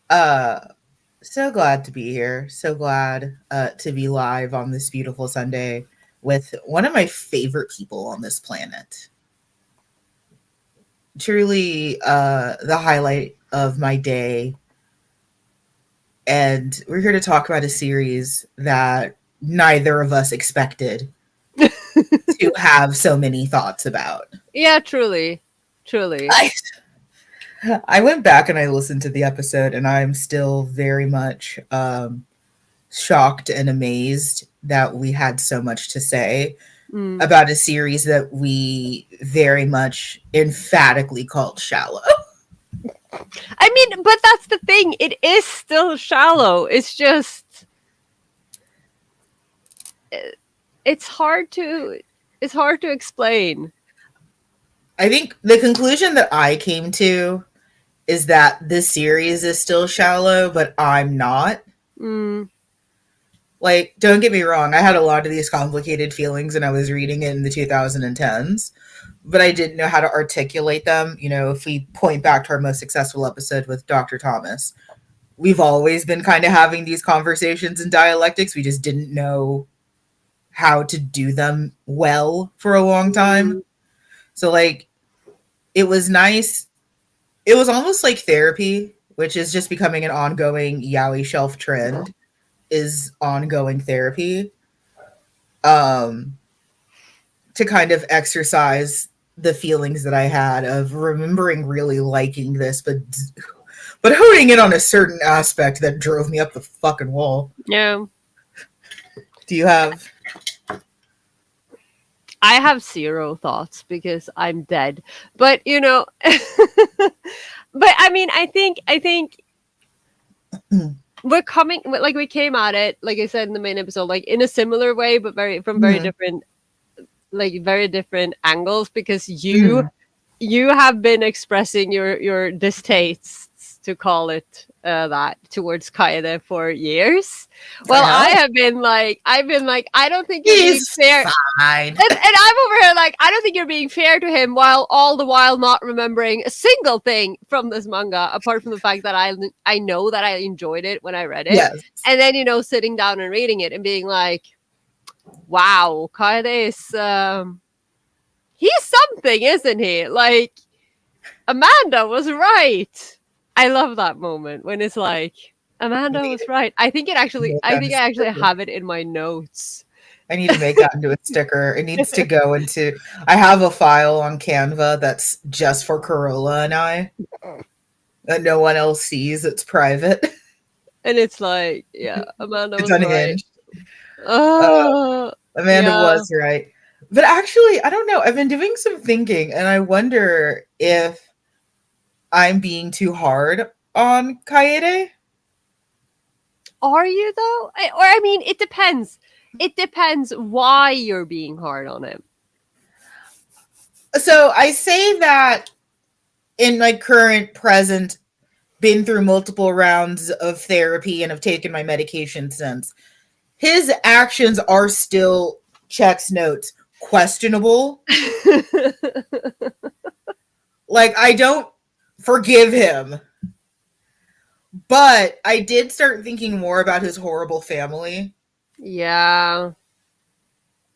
Uh, so glad to be here. So glad to be live on this beautiful Sunday with one of my favorite people on this planet. Truly the highlight of my day. And we're here to talk about a series that neither of us expected to have so many thoughts about. Yeah, truly. Truly. I, I went back and I listened to the episode, and I'm still very much shocked and amazed that we had so much to say Mm. about a series that we very much emphatically called shallow. I mean, but that's the thing. It is still shallow. It's just it's hard to explain. I think the conclusion that I came to is that this series is still shallow, but I'm not. Mm. Like, don't get me wrong, I had a lot of these complicated feelings when I was reading it in the 2010s, but I didn't know how to articulate them. You know, if we point back to our most successful episode with Dr. Thomas, we've always been kind of having these conversations in dialectics. We just didn't know how to do them well for a long time. Mm. So, like, it was nice. It was almost like therapy, which is just becoming an ongoing Yaoi Shelf trend, is ongoing therapy. Um, to kind of exercise the feelings that I had of remembering really liking this, but honing in on a certain aspect that drove me up the fucking wall. Yeah. Do you have? I have zero thoughts because I'm dead. But but I mean, I think we're coming like we came at it, like I said in the main episode, like in a similar way, but very Mm-hmm. different, like very different angles, because Mm-hmm. you have been expressing your distastes, to call it that, towards Kaede for years. I Well, have. I've been like, I don't think you're being He's fair. fine. And I'm over here like, I don't think you're being fair to him, while all the while not remembering a single thing from this manga, apart from the fact that I know that I enjoyed it when I read it. Yes. And then, sitting down and reading it and being like, wow, Kaede is he's something, isn't he? Like, Amanda was right. I love that moment when it's like, I Amanda need was right. make I that think a I actually sticker. have it in my notes. I need to make that into a sticker. It needs to go into. I have a file on Canva that's just for Corolla and I that no one else sees. It's private. And it's like, yeah, Amanda It's was right. unhinged. Uh, Oh, Amanda yeah. was right. But actually, I don't know. I've been doing some thinking, and I wonder if I'm being too hard on Kaede. Are you though? Or I mean, it depends. It depends why you're being hard on him. So I say that in my current present, been through multiple rounds of therapy and have taken my medication since. His actions are still, checks notes, questionable. Like, I don't forgive him, but I did start thinking more about his horrible family. Yeah.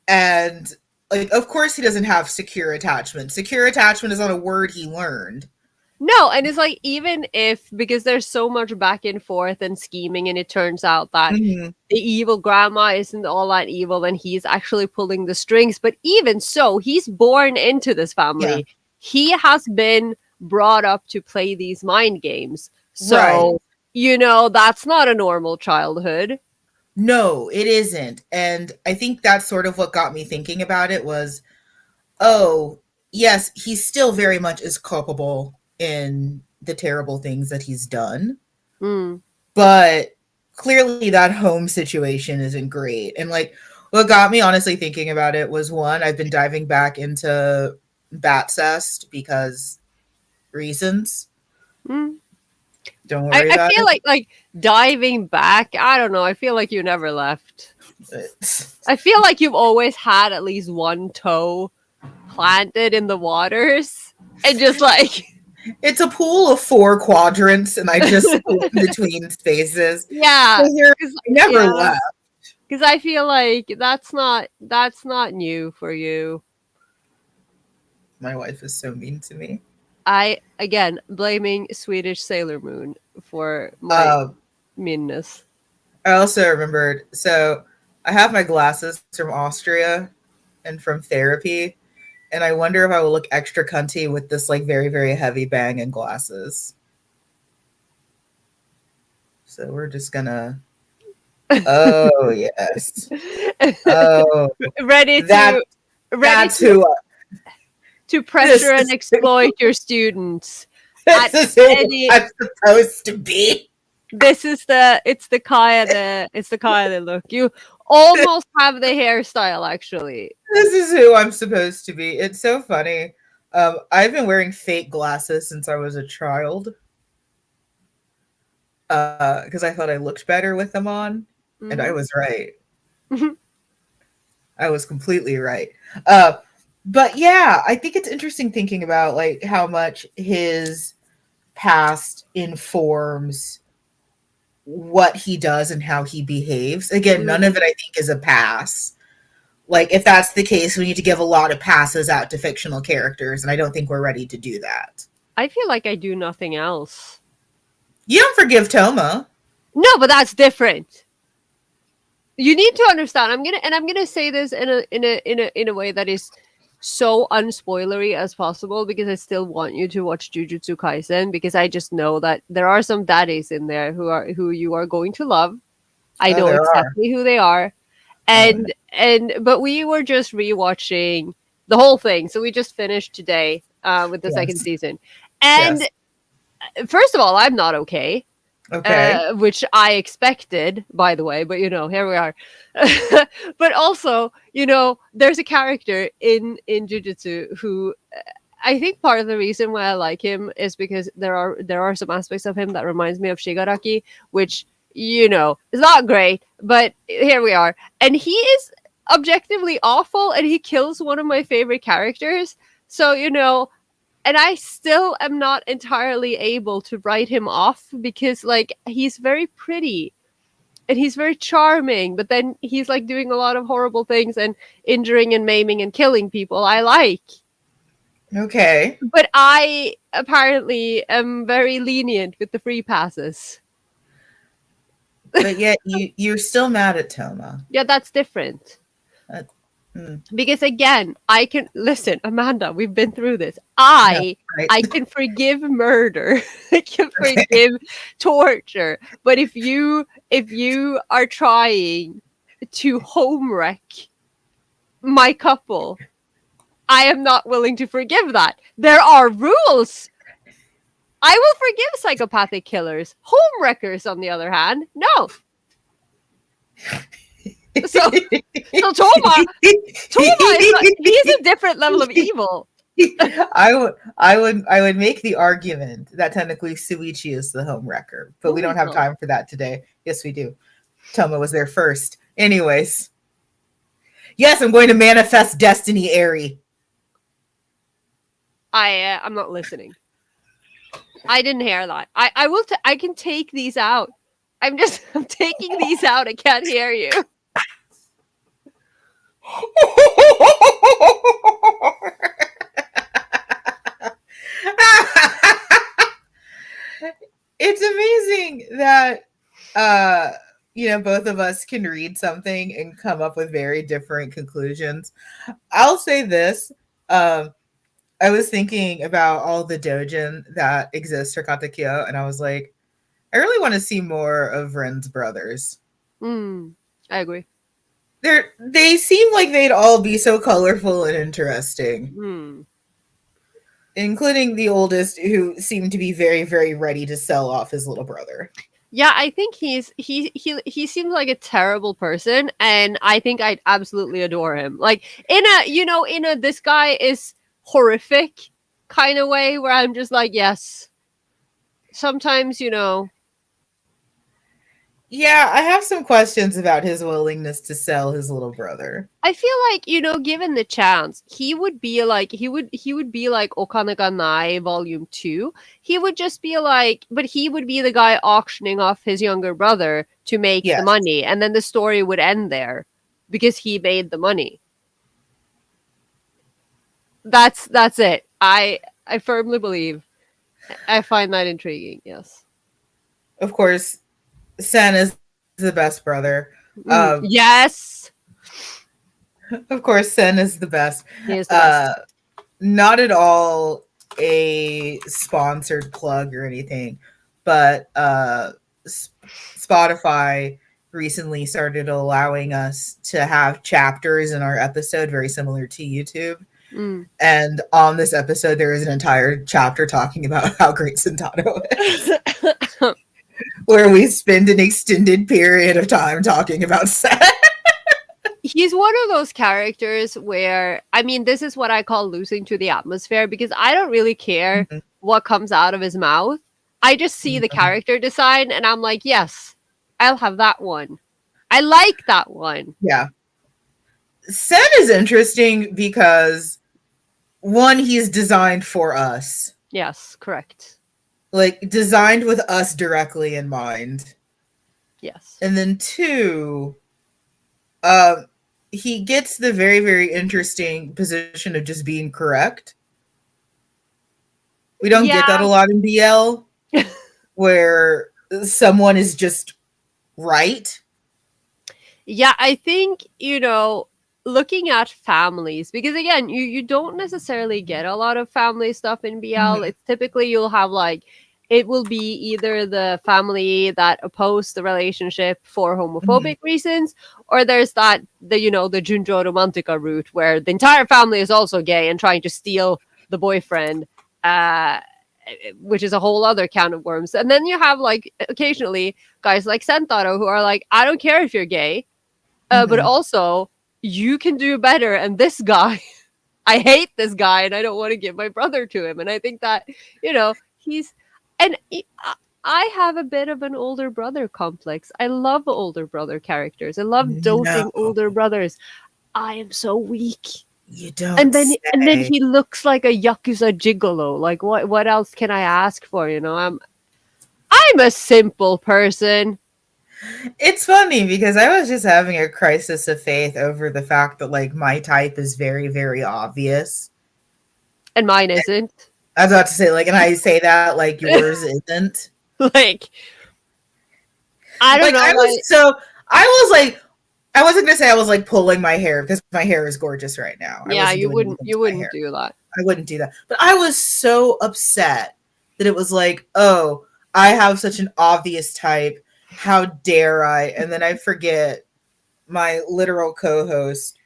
And, like, of course, he doesn't have secure attachment. Secure attachment is not a word he learned. No, and it's like, even if, because there's so much back and forth and scheming, and it turns out that Mm-hmm. the evil grandma isn't all that evil, and he's actually pulling the strings. But even so, he's born into this Yeah. family. He has been brought up to play these mind games. Right. So, that's not a normal childhood. No, it isn't. And I think that's sort of what got me thinking about it was, oh, yes, he still very much is culpable in the terrible things that he's done. Mm. But clearly that home situation isn't great. And like what got me honestly thinking about it was, one, I've been diving back into Batcest because reasons. Mm. Don't I, worry I about feel like diving back, I don't know. I feel like you never left. it. I feel like you've always had at least one toe planted in the waters, and just like It's a pool of 4 quadrants, and I just split in between spaces. Yeah, So I because never yeah, left. because I feel like that's not new for you. My wife is so mean to me. I again blaming Swedish Sailor Moon for my Um, meanness. I also remembered. So I have my glasses from Austria and from therapy, and I wonder if I will look extra cunty with this like very very heavy bang and glasses. So we're just gonna. Oh yes. Oh, ready that to ready that's to who. to This pressure and is who, exploit your students this at is who any. I'm supposed to be. This is the look. You almost have the hairstyle actually. This is who I'm supposed to be. It's so funny. I've been wearing fake glasses since I was a child because I thought I looked better with them on, and I Hmm. was right. I was completely right. Uh, but yeah, I think it's interesting thinking about like how much his past informs what he does and how he behaves. Again, none of it I think is a pass. Like if that's the case, we need to give a lot of passes out to fictional characters, and I don't think we're ready to do that. I feel like I do nothing else. You don't forgive Toma. No, but that's different. You need to understand. I'm gonna say this in a way that is so unspoilery as possible because I still want you to watch Jujutsu Kaisen because I just know that there are some daddies in there who you are going to love. I Oh, know there are. exactly who they are. Oh, no. But we were just rewatching the whole thing. So we just finished today with the second Yes. season. And Yes. first of all, I'm not okay, Okay. which I expected, by the way. But here we are. But also, there's a character in Jujutsu who I think part of the reason why I like him is because there are some aspects of him that reminds me of Shigaraki, which is not great, but here we are. And he is objectively awful, and he kills one of my favorite characters. So and I still am not entirely able to write him off because like he's very pretty and he's very charming, but then he's like doing a lot of horrible things and injuring and maiming and killing people I like. Okay. But I apparently am very lenient with the free passes. But yet you're still mad at Toma. Yeah, that's different. Uh, mm, Because again, I can listen, Amanda, we've been through this. no, right? I can forgive murder. I can Okay. forgive torture. But if you are trying to home wreck my couple, I am not willing to forgive that. There are rules. I will forgive psychopathic killers. Home wreckers, on the other hand, no. So so Toma is not, he's a different level of evil. I would make the argument that technically Suichi is the home wrecker, but No, we don't he's have not. time for that today. Yes, we do. Toma was there first. Anyways, yes, I'm going to manifest destiny, Airy. I'm not listening. I didn't hear that. I will. I can take these out. I'm taking these out. I can't hear you. It's amazing that uh both of us can read something and come up with very different conclusions. I'll say this. Um I was thinking about all the dojin that exist for Katekyo, and I was like, I really want to see more of Ren's brothers. I agree. They seem like they'd all be so colorful and interesting, Hmm. including the oldest, who seemed to be very, very ready to sell off his little brother. Yeah, I think he seems like a terrible person, and I think I'd absolutely adore him. Like in a this guy is horrific kind of way, where I'm just like, yes. Sometimes Yeah, I have some questions about his willingness to sell his little brother. I feel like, given the chance, he would be like Okanaga Nai Volume 2. He would just be like, but he would be the guy auctioning off his younger brother to make the Yes, money, and then the story would end there because he made the money. That's it. I firmly believe. I find that intriguing. Yes. of course, Sen is the best brother. Yes. Of course, Sen is the best. He is the Uh, best. Not at all a sponsored plug or anything, but Spotify recently started allowing us to have chapters in our episode very similar to YouTube. Mm. And on this episode, there is an entire chapter talking about how great Sentato is, where we spend an extended period of time talking about sex. He's one of those characters where, I mean, this is what I call losing to the atmosphere, because I don't really care Mhm. what comes out of his mouth. I just see the Mhm. character design and I'm like, yes, I'll have that one. I like that one. Yeah. Sen is interesting because one, he's designed for us, Yes, correct. like designed with us directly in mind. Yes. And then two, uh, he gets the very, very interesting position of just being correct. We don't get that Yeah. a lot in BL, where someone is just right. Yeah, I think, looking at families, because again, you don't necessarily get a lot of family stuff in BL. Mhm. It's typically you'll have like, it will be either the family that oppose the relationship for Mhm. homophobic reasons, or there's the Junjo Romantica route where the entire family is also gay and trying to steal the boyfriend, uh, which is a whole other can of worms. And then you have like occasionally guys like Sentaro who are like, I don't care if you're gay, but Mhm. also you can do better. And this guy, I hate this guy, and I don't want to give my brother to him. And I think that he's and I have a bit of an older brother complex. I love older brother characters. I love No, doting older brothers. I am so weak. you And don't then say. he looks like a yakuza gigolo. Like what else can I ask for? I'm a simple person, It's funny because I was just having a crisis of faith over the fact that like my type is very, very obvious. and mine isn't. I was about to say like, and I say that like yours isn't. Like, I don't Like know. Like, I was like, I wasn't gonna say I was like pulling my hair because my hair is gorgeous right now. I yeah, wasn't you doing wouldn't anything to you my wouldn't hair. do that. I wouldn't do that. But I was so upset that it was like, oh, I have such an obvious type. How dare I? And then I forget my literal co-host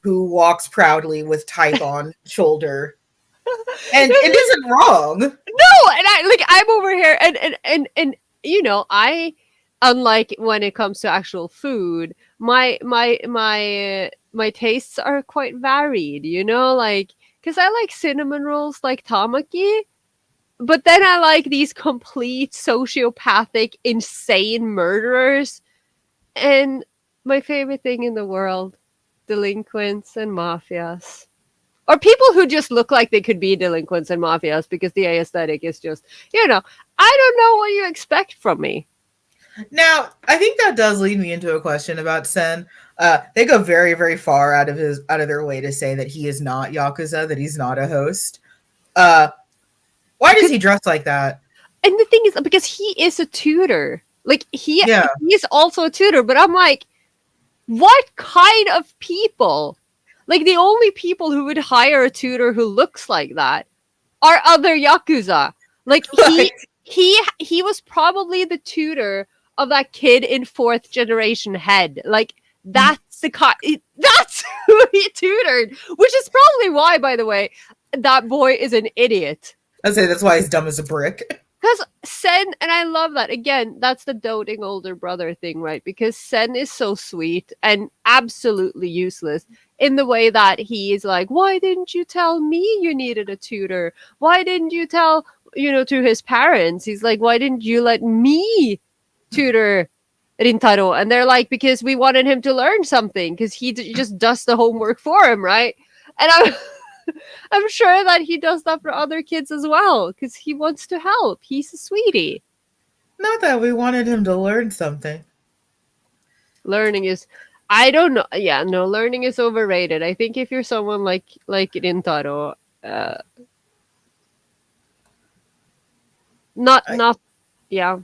who walks proudly with type on shoulder. And it isn't wrong. No, and I'm over here, and I, unlike when it comes to actual food, my tastes are quite varied. Like, because I like cinnamon rolls like tamaki, but then I like these complete sociopathic, insane murderers, and my favorite thing in the world, delinquents and mafias. Or people who just look like they could be delinquents and mafias because the aesthetic is just, I don't know what you expect from me. Now, I think that does lead me into a question about Sen. They go very, very far out of their way to say that he is not Yakuza, that he's not a host. Uh, why does Because, he dress like that? and the thing is, because he is a tutor. Like, Yeah. he's also a tutor, but I'm like, what kind of people? Like, the only people who would hire a tutor who looks like that are other Yakuza. Like, Like, he was probably the tutor of that kid in fourth generation head. Like, that's who he tutored, which is probably why, by the way, that boy is an idiot. I say that's why he's dumb as a brick. Because Sen, and I love that. Again, that's the doting older brother thing, right? Because Sen is so sweet and absolutely useless in the way that he is like, why didn't you tell me you needed a tutor? Why didn't you tell, to his parents? He's like, why didn't you let me tutor Rintaro, and they're like, because we wanted him to learn something, because just does the homework for him, right? And I'm I'm sure that he does that for other kids as well, because he wants to help. He's a sweetie. Not that we wanted him to learn something. Learning is, I don't know. Yeah, no, learning is overrated. I think if you're someone like Rintaro, uh, I, not yeah.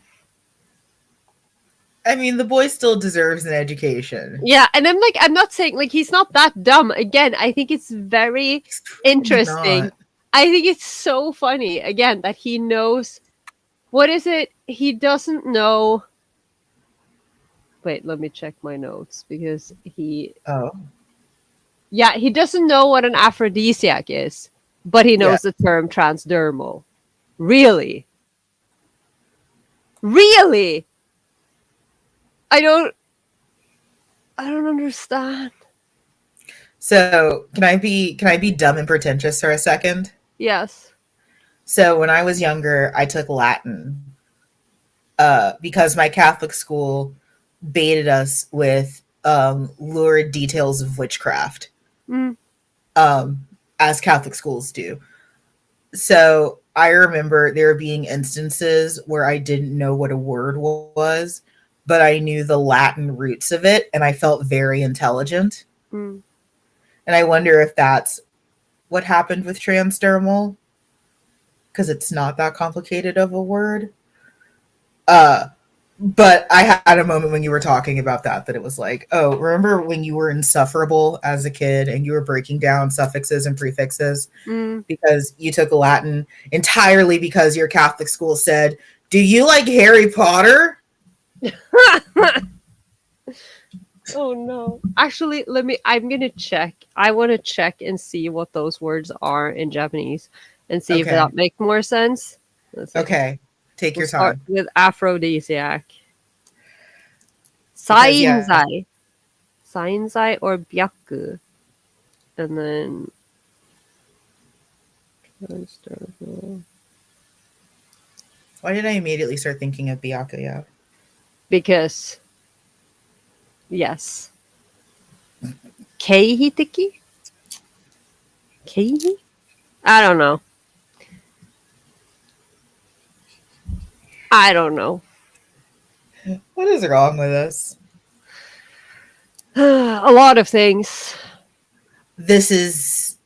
I mean, the boy still deserves an education. Yeah, and I'm not saying like he's not that dumb. Again, I think it's very He's really interesting. not. I think it's so funny again that he knows what is it? He doesn't know. Wait, let me check my notes because Oh, he doesn't know what an aphrodisiac is, but he yeah. knows the term transdermal. Really? Really? I don't I don't understand. So can I be dumb and pretentious for a second? Yes. So when I was younger, I took Latin because my Catholic school baited us with lurid details of witchcraft, Mm, um, as Catholic schools do. So I remember there being instances where I didn't know what a word was, but I knew the Latin roots of it, and I felt very intelligent. mm. And I wonder if that's what happened with transdermal, because it's not that complicated of a word. Uh, but I had a moment when you were talking about that it was like, oh, remember when you were insufferable as a kid and you were breaking down suffixes and prefixes Mm. because you took Latin entirely because your Catholic school said, "Do you like Harry Potter?" Oh no. Actually, I'm gonna check. I want to check and see what those words are in Japanese and see if Okay. that makes more sense. Let's see. Okay. Take We'll your start time. with aphrodisiac. Because yeah, Sainzai. Sainzai or byaku. And then why did I immediately start thinking of Byakuya? because yes. Keihi teki? Keihi? I don't know. I don't know. What is wrong with us? A lot of things. This is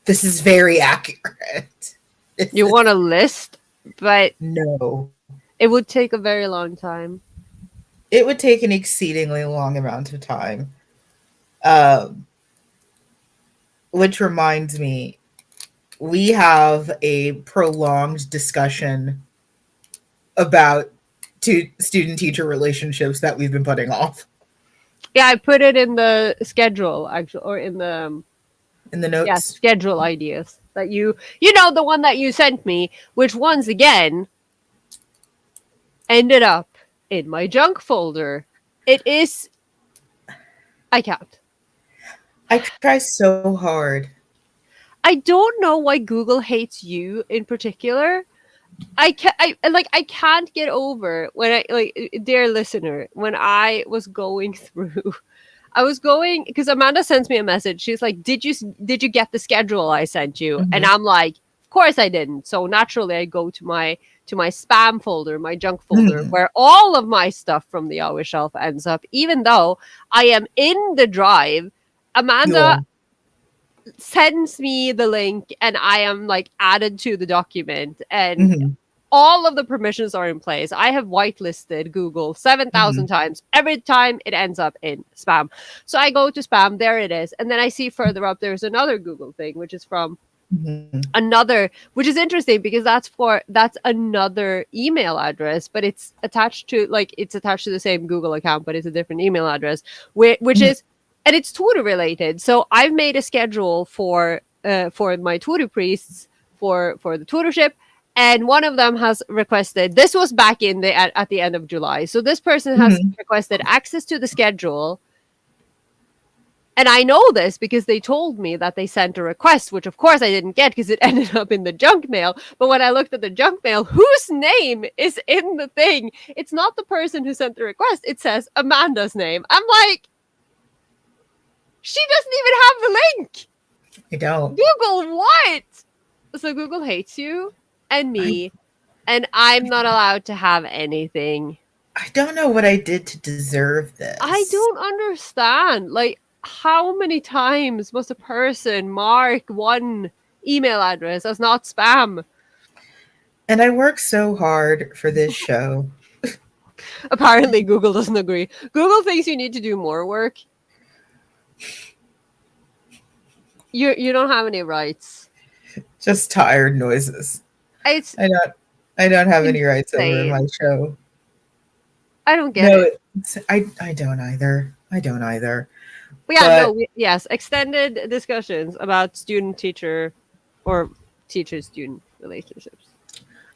this is very accurate. This You is want a list, but no. it would take a very long time. It would take an exceedingly long amount of time. Um, which reminds me, we have a prolonged discussion about student teacher relationships that we've been putting off Yeah, I put it in the schedule actually, or in the in the notes. schedule ideas that you know the one that you sent me, which once again ended up in my junk folder. It is I can't. I try so hard. I don't know why Google hates you in particular. I can't get over when I like dear listener when I was going through I was going because Amanda sends me a message. She's like, did you get the schedule I sent you?" And Mhm. I'm like, "Of course I didn't." So naturally, I go to my spam folder, my junk folder, Mhm. where all of my stuff from the Yaoi Shelf ends up. Even though I am in the drive, Amanda Yeah. sends me the link, and I am like added to the document, and Mhm. all of the permissions are in place. I have whitelisted Google 7,000 Mhm. times. Every time it ends up in spam. So I go to spam, there it is. And then I see further up there's another Google thing, which is from Mhm. another, which is interesting because that's another email address, but it's attached to the same Google account, but it's a different email address, which Mhm. is and it's tutor related. So I've made a schedule for my tutor priests for the tutorship, and one of them has requested, this was back in at the end of July, so this person has Mhm. requested access to the schedule, And I know this because they told me that they sent a request, which of course I didn't get because it ended up in the junk mail. But when I looked at the junk mail, whose name is in the thing? It's not the person who sent the request. It says Amanda's name. I'm like, she doesn't even have the link. I don't. Google what? So Google hates you and I me, and I'm not allowed to have anything. I don't know what I did to deserve I this. don't understand. Like, how many times must a person mark one email address as not spam? And I work so hard for this show. Apparently, Google doesn't agree. Google thinks you need to do more work. You don't have any rights. Just tired noises. It's I don't have any rights over my insane. show. I don't get No, it. I don't either. I don't either. But yeah, no, But yes, extended discussions about student teacher or teacher student relationships.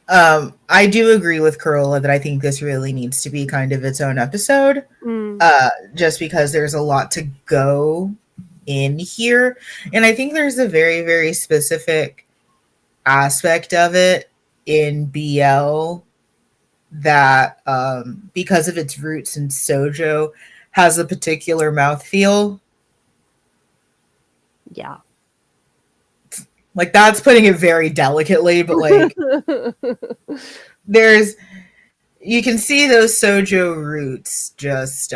I do agree with Carola that I think this really needs to be kind of its own episode. Mm, Just because there's a lot to go in here. And I think there's a very, very specific aspect of it in BL that, because of its roots in Sojo, has a particular mouthfeel. yeah. Like, that's putting it very delicately, but like, there's, you can see those Sojo roots just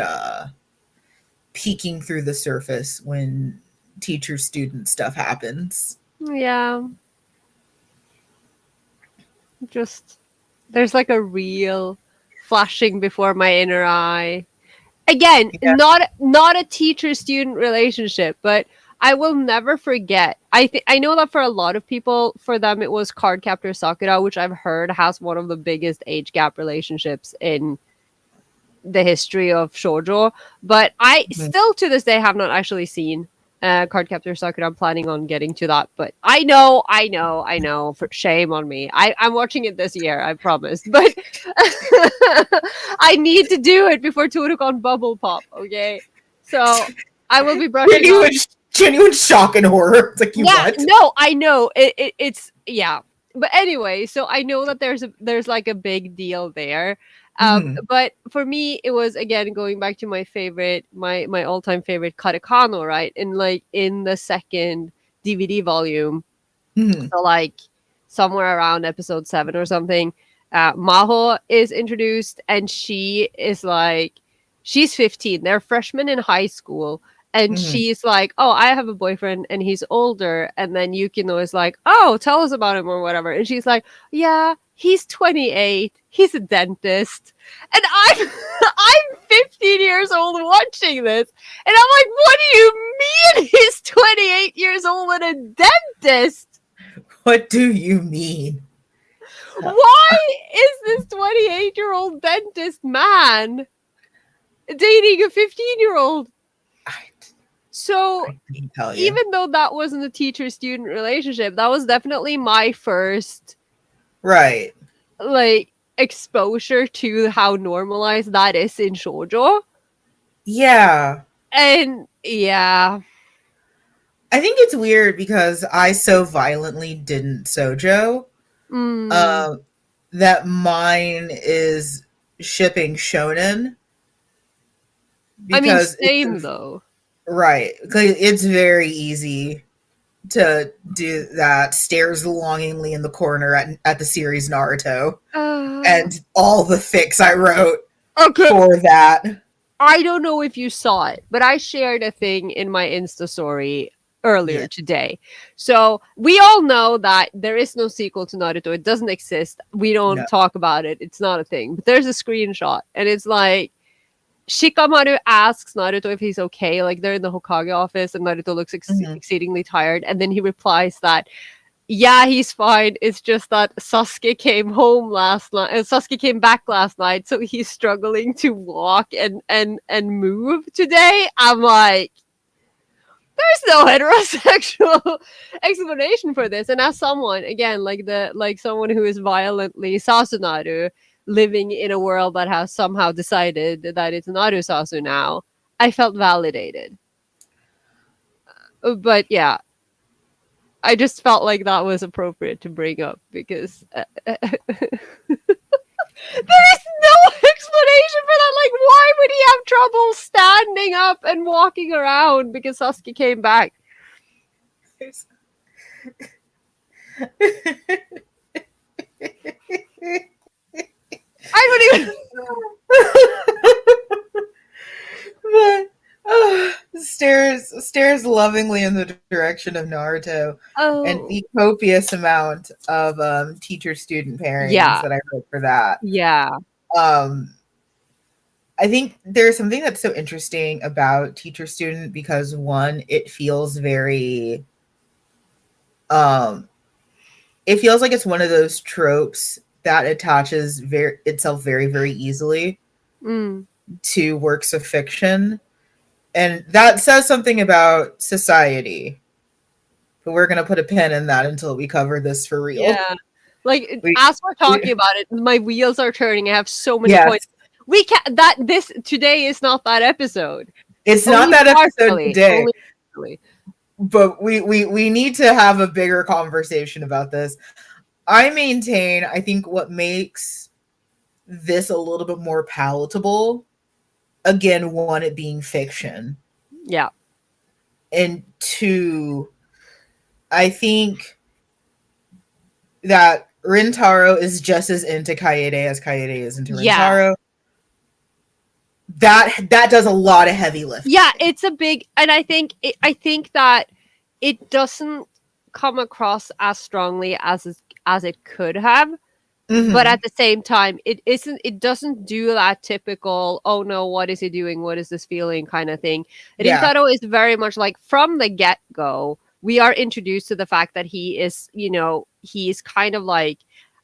peeking through the surface when teacher student stuff happens. Yeah. Just there's like a real flashing before my inner eye. Again, Yeah. not a teacher student relationship, but I will never forget. I know that for a lot of people, for them it was Cardcaptor Sakura, which I've heard has one of the biggest age gap relationships in the history of shoujo. But I Mhm. still to this day have not actually seen Cardcaptor Sakura. I'm planning on getting to that, but I know. For shame on me. I'm watching it this year. I promise, but I need to do it before Turukon Bubble Pop. Okay, so I will be brushing up. Genuine shock and horror. It's like, you Yeah, what? no, I know it's yeah. But anyway, so I know that there's like a big deal there. Mhm. But for me, it was again going back to my favorite, my all time favorite Katekano, right? In like in the second DVD volume, Mhm. so like somewhere around episode 7 or something, Maho is introduced, and she is like, she's 15. They're freshmen in high school, and Mhm. she's like, "Oh, I have a boyfriend, and he's older." And then Yukino is like, "Oh, tell us about him or whatever." And she's like, "Yeah, he's 28. He's a dentist." And I'm I'm 15 years old watching this, and I'm like, "What do you mean he's 28 years old and a dentist? What do you mean? Why is this 28-year-old dentist man dating a 15-year-old?" I, So, I can't tell you. even though that wasn't a teacher student relationship, that was definitely my first Right. like exposure to how normalized that is in shoujo. Yeah. And yeah. I think it's weird because I so violently didn't sojo, Mm, uh, that mine is shipping shonen I mean, because it's same though. right. 'Cause it's very easy to do that. Stares longingly in the corner at the series Naruto Uh, and all the fics I wrote okay. for that. I don't know if you saw it, but I shared a thing in my Insta story earlier Yeah. today. So we all know that there is no sequel to Naruto. It doesn't exist. We No. don't talk about it. It's not a thing. But there's a screenshot, and it's like Shikamaru asks Naruto if he's okay. Like they're in the Hokage office, and Naruto looks Mhm. exceedingly tired, and then he replies that yeah, he's fine. It's just that Sasuke came home last night. Sasuke came back last night, so he's struggling to walk and move today. I'm like, there's no heterosexual explanation for this. And as someone, again, like someone who is violently Sasunaru, living in a world that has somehow decided that it's Naru Sasu now, I felt validated. But yeah, I just felt like that was appropriate to bring up because there is no explanation for that. Like, why would he have trouble standing up and walking around because Sasuke came back? I don't even. But stares lovingly in the direction of Naruto, and Oh, the copious amount of teacher student pairings yeah, that I wrote for that. yeah, Um, I think there's something that's so interesting about teacher student because one, um, it feels like it's one of those tropes that attaches itself very very easily mm, to works of fiction, and that says something about society. But we're gonna put a pin in that until we cover this for real. yeah. Like We, as we're we talking about it, my wheels are turning. I have so many points. yes, We can that this today is not that episode. it's not Only that episode partially. today, Only partially. but we need to have a bigger conversation about this. I maintain, I think what makes this a little bit more palatable, again, one, it being fiction, Yeah. and two, I think that Rintaro is just as into Kaede as Kaede is into Yeah. Rintaro. That does a lot of heavy lifting. Yeah, it's a big, and I think that it doesn't come across as strongly as it could have. But Mm-hmm. at the same time, it doesn't do that typical, oh no, what is he doing, what is this feeling kind of thing. Yeah. Rintaro is very much like from the get-go we are introduced to the fact that he is, he's kind of like,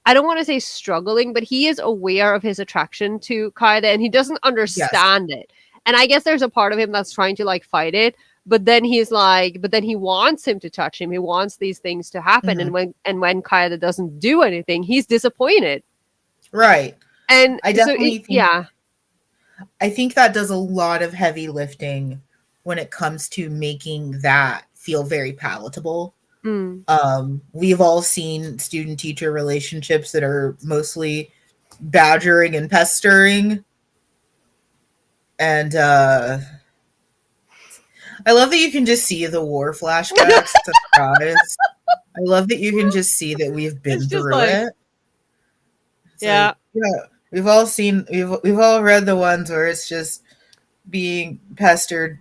I don't want to say struggling, but he is aware of his attraction to Kaede and he doesn't Yes. understand it. And I guess there's a part of him that's trying to like fight it, but then he's like, but then he wants him to touch him. He wants these things to happen. Mm-hmm. And when Kaede doesn't do anything, he's disappointed. Right. And I so definitely think yeah. I think that does a lot of heavy lifting when it comes to making that feel very palatable. Mm. We've all seen student teacher relationships that are mostly badgering and pestering. And I love that you can just see the war flashbacks to guys. I love that you can just see that we've been It's just through like, it. It's yeah. like, yeah, we've all read the ones where it's just being pestered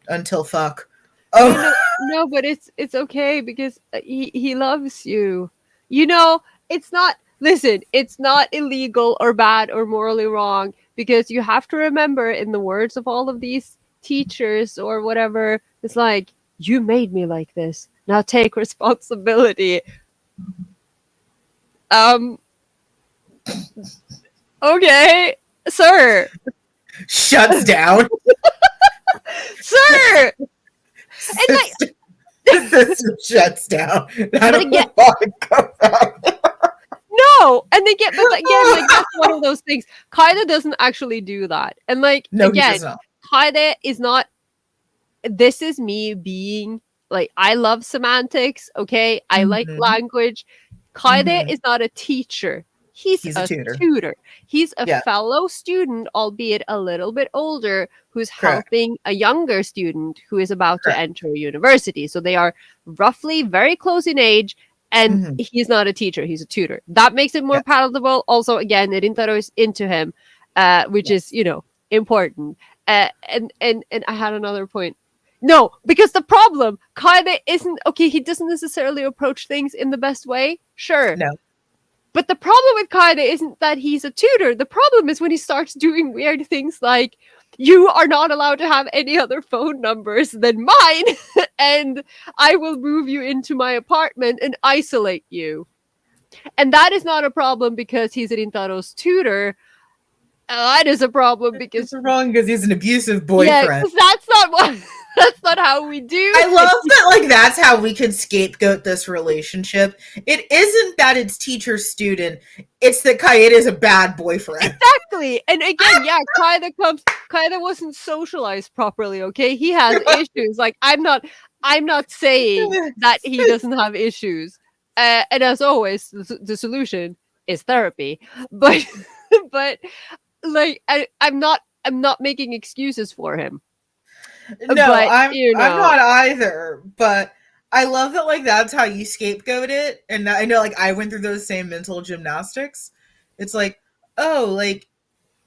until fuck. No, Oh, no, no, but it's okay because he loves you. You know, it's not, listen, it's not illegal or bad or morally wrong because you have to remember, in the words of all of these teachers or whatever, it's like, you made me like this. Now take responsibility. Um, okay, sir. shuts down. Sir. And like, The system shuts down. I but don't again, want to go back. no, and they get, but again, like that's one of those things. Kaede doesn't actually do that, and like No, he again, does not. Kaede is not. This is me being like, I love semantics. Okay, I like Mhm. language. Kaede Mhm. is not a teacher. He's He's a a tutor. tutor. He's a Yeah. fellow student, albeit a little bit older, who's Correct. helping a younger student who is about to Correct. enter university. So they are roughly very close in age, and Mhm. he's not a teacher, he's a tutor. That makes it more Yes. palatable. Also, again, Rintaro is into him, which Yes. is, important. And I had another point. No, because the problem, Kaede isn't okay. He doesn't necessarily approach things in the best way. Sure, No. but the problem with Kaede isn't that he's a tutor. The problem is when he starts doing weird things like, you are not allowed to have any other phone numbers than mine, and I will move you into my apartment and isolate you. And that is not a problem because he's Rintaro's tutor. That is a problem It's because, wrong because he's an abusive yeah, boyfriend. 'cause that's not what that's not how we do I love things. that, like, that's how we could scapegoat this relationship. It isn't that it's teacher student, it's that Kaede is a bad boyfriend. Exactly. And again, yeah, Kaede wasn't socialized properly, okay? He has issues. Like, I'm not, I'm not saying that he doesn't have issues. And as always, the solution is therapy. But but like I'm not making excuses for him. No, But I'm not either, but I love that like that's how you scapegoat it. And I know like I went through those same mental gymnastics. It's like, oh, like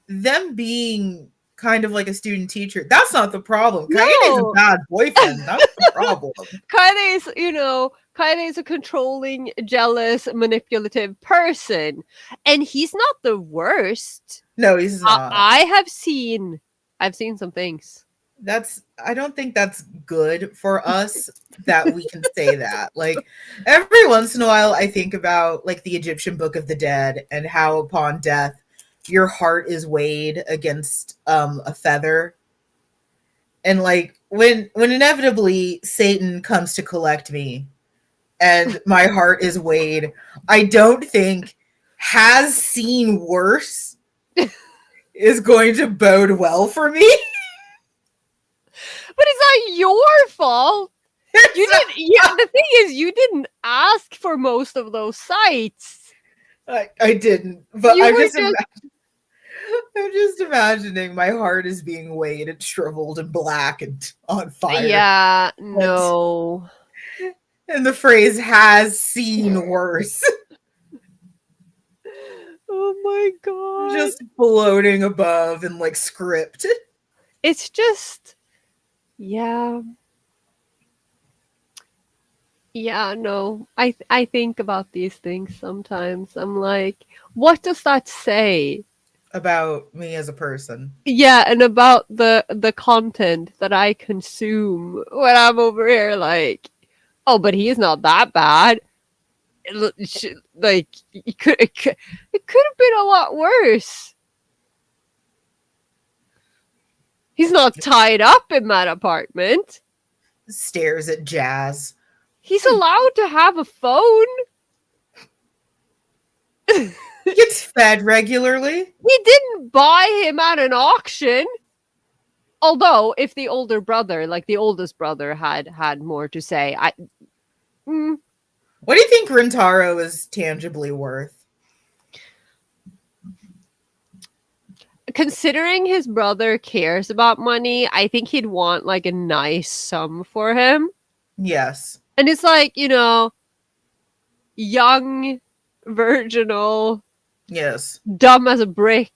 them being kind of like a student teacher, that's not the problem. Kaede's a no, bad boyfriend. That's the problem. Kaede is a controlling, jealous, manipulative person, and he's not the worst. No, he's I, not. I have seen, I've seen some things. That's I don't think that's good for us that we can say that. Like every once in a while I think about like the Egyptian Book of the Dead and how upon death your heart is weighed against a feather. And like when inevitably Satan comes to collect me and my heart is weighed, I don't think has seen worse is going to bode well for me. But it's not your fault. You didn't. The thing is, you didn't ask for most of those sites. I didn't, but You I'm were just, I'm just imagining my heart is being weighed and shriveled and black and on fire. Yeah, no. And the phrase has seen worse. Oh my god. Just floating above in like script. It's just, yeah. Yeah, no. I think about these things sometimes. I'm like, what does that say? About me as a person. Yeah, and about the content that I consume when I'm over here like, oh, but he's not that bad. Like it could have been a lot worse. He's not tied up in that apartment. Stares at Jazz. He's allowed to have a phone. He gets fed regularly. He didn't buy him at an auction. Although, if the older brother, like the oldest brother, had more to say, What do you think Rintaro is tangibly worth? considering his brother cares about money, I think he'd want like a nice sum for him. Yes. And it's like, young, virginal, Yes. dumb as a brick.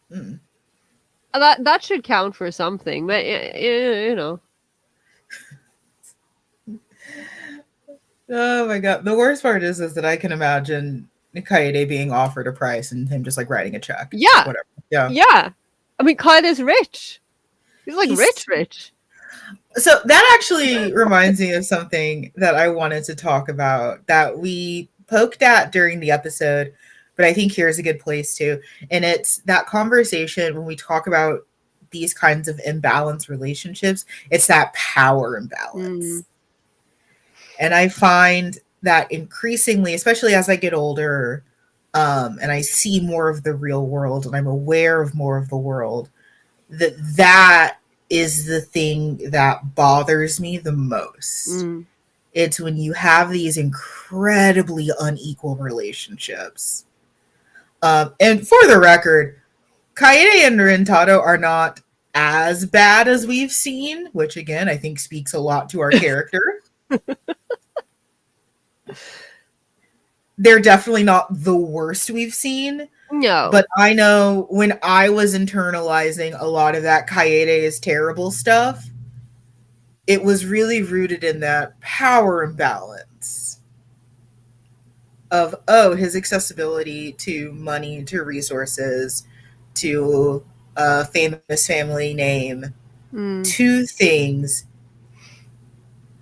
Mm. That should count for something, but Oh my god. The worst part is that I can imagine Kaede being offered a price and him just like writing a check. Yeah. Like, whatever. Yeah. Yeah. I mean, Kyle is rich. He's like rich. So that actually reminds me of something that I wanted to talk about that we poked at during the episode, but I think here's a good place to. And it's that conversation when we talk about these kinds of imbalanced relationships, it's that power imbalance. And I find that increasingly, especially as I get older, and I see more of the real world and I'm aware of more of the world, that is the thing that bothers me the most. It's when you have these incredibly unequal relationships. And for the record, Kaede and Rintaro are not as bad as we've seen, which again, I think speaks a lot to our character. They're definitely not the worst we've seen. No. But I know when I was internalizing a lot of that Kaede is terrible stuff, it was really rooted in that power imbalance of, his accessibility to money, to resources, to a famous family name. Two things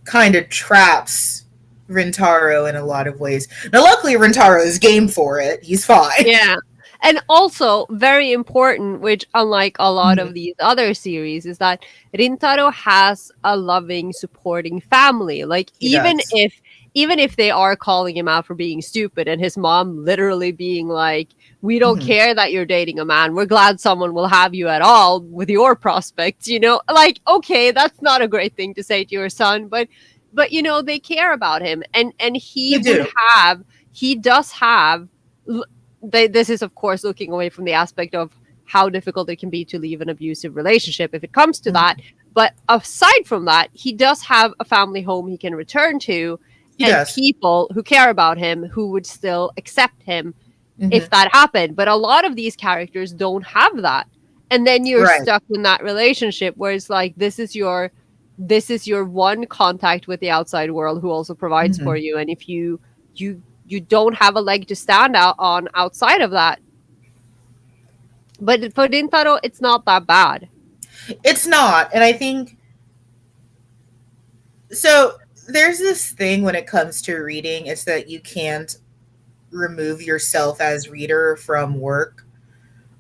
kind of traps Rintaro in a lot of ways. Now, luckily, Rintaro is game for it. He's fine. Yeah. And also, very important, which unlike a lot of these other series, is that Rintaro has a loving, supporting family. Like, even even if they are calling him out for being stupid, and his mom literally being like, we don't Mhm. care that you're dating a man, we're glad someone will have you at all with your prospects, like, okay, that's not a great thing to say to your son, but they care about him, and They do. he does have this is of course looking away from the aspect of how difficult it can be to leave an abusive relationship if it comes to that. Mhm. But aside from that, he does have a family home he can return to, He and does. people who care about him who would still accept him if Mhm. that happened. But a lot of these characters don't have that. And then you're Right. stuck in that relationship where it's like, this is your one contact with the outside world who also provides for Mhm. you. And if you don't have a leg to stand out on outside of that. But for Rintaro, it's not that bad. It's not, and I think so. There's this thing when it comes to reading, it's that you can't remove yourself as reader from work.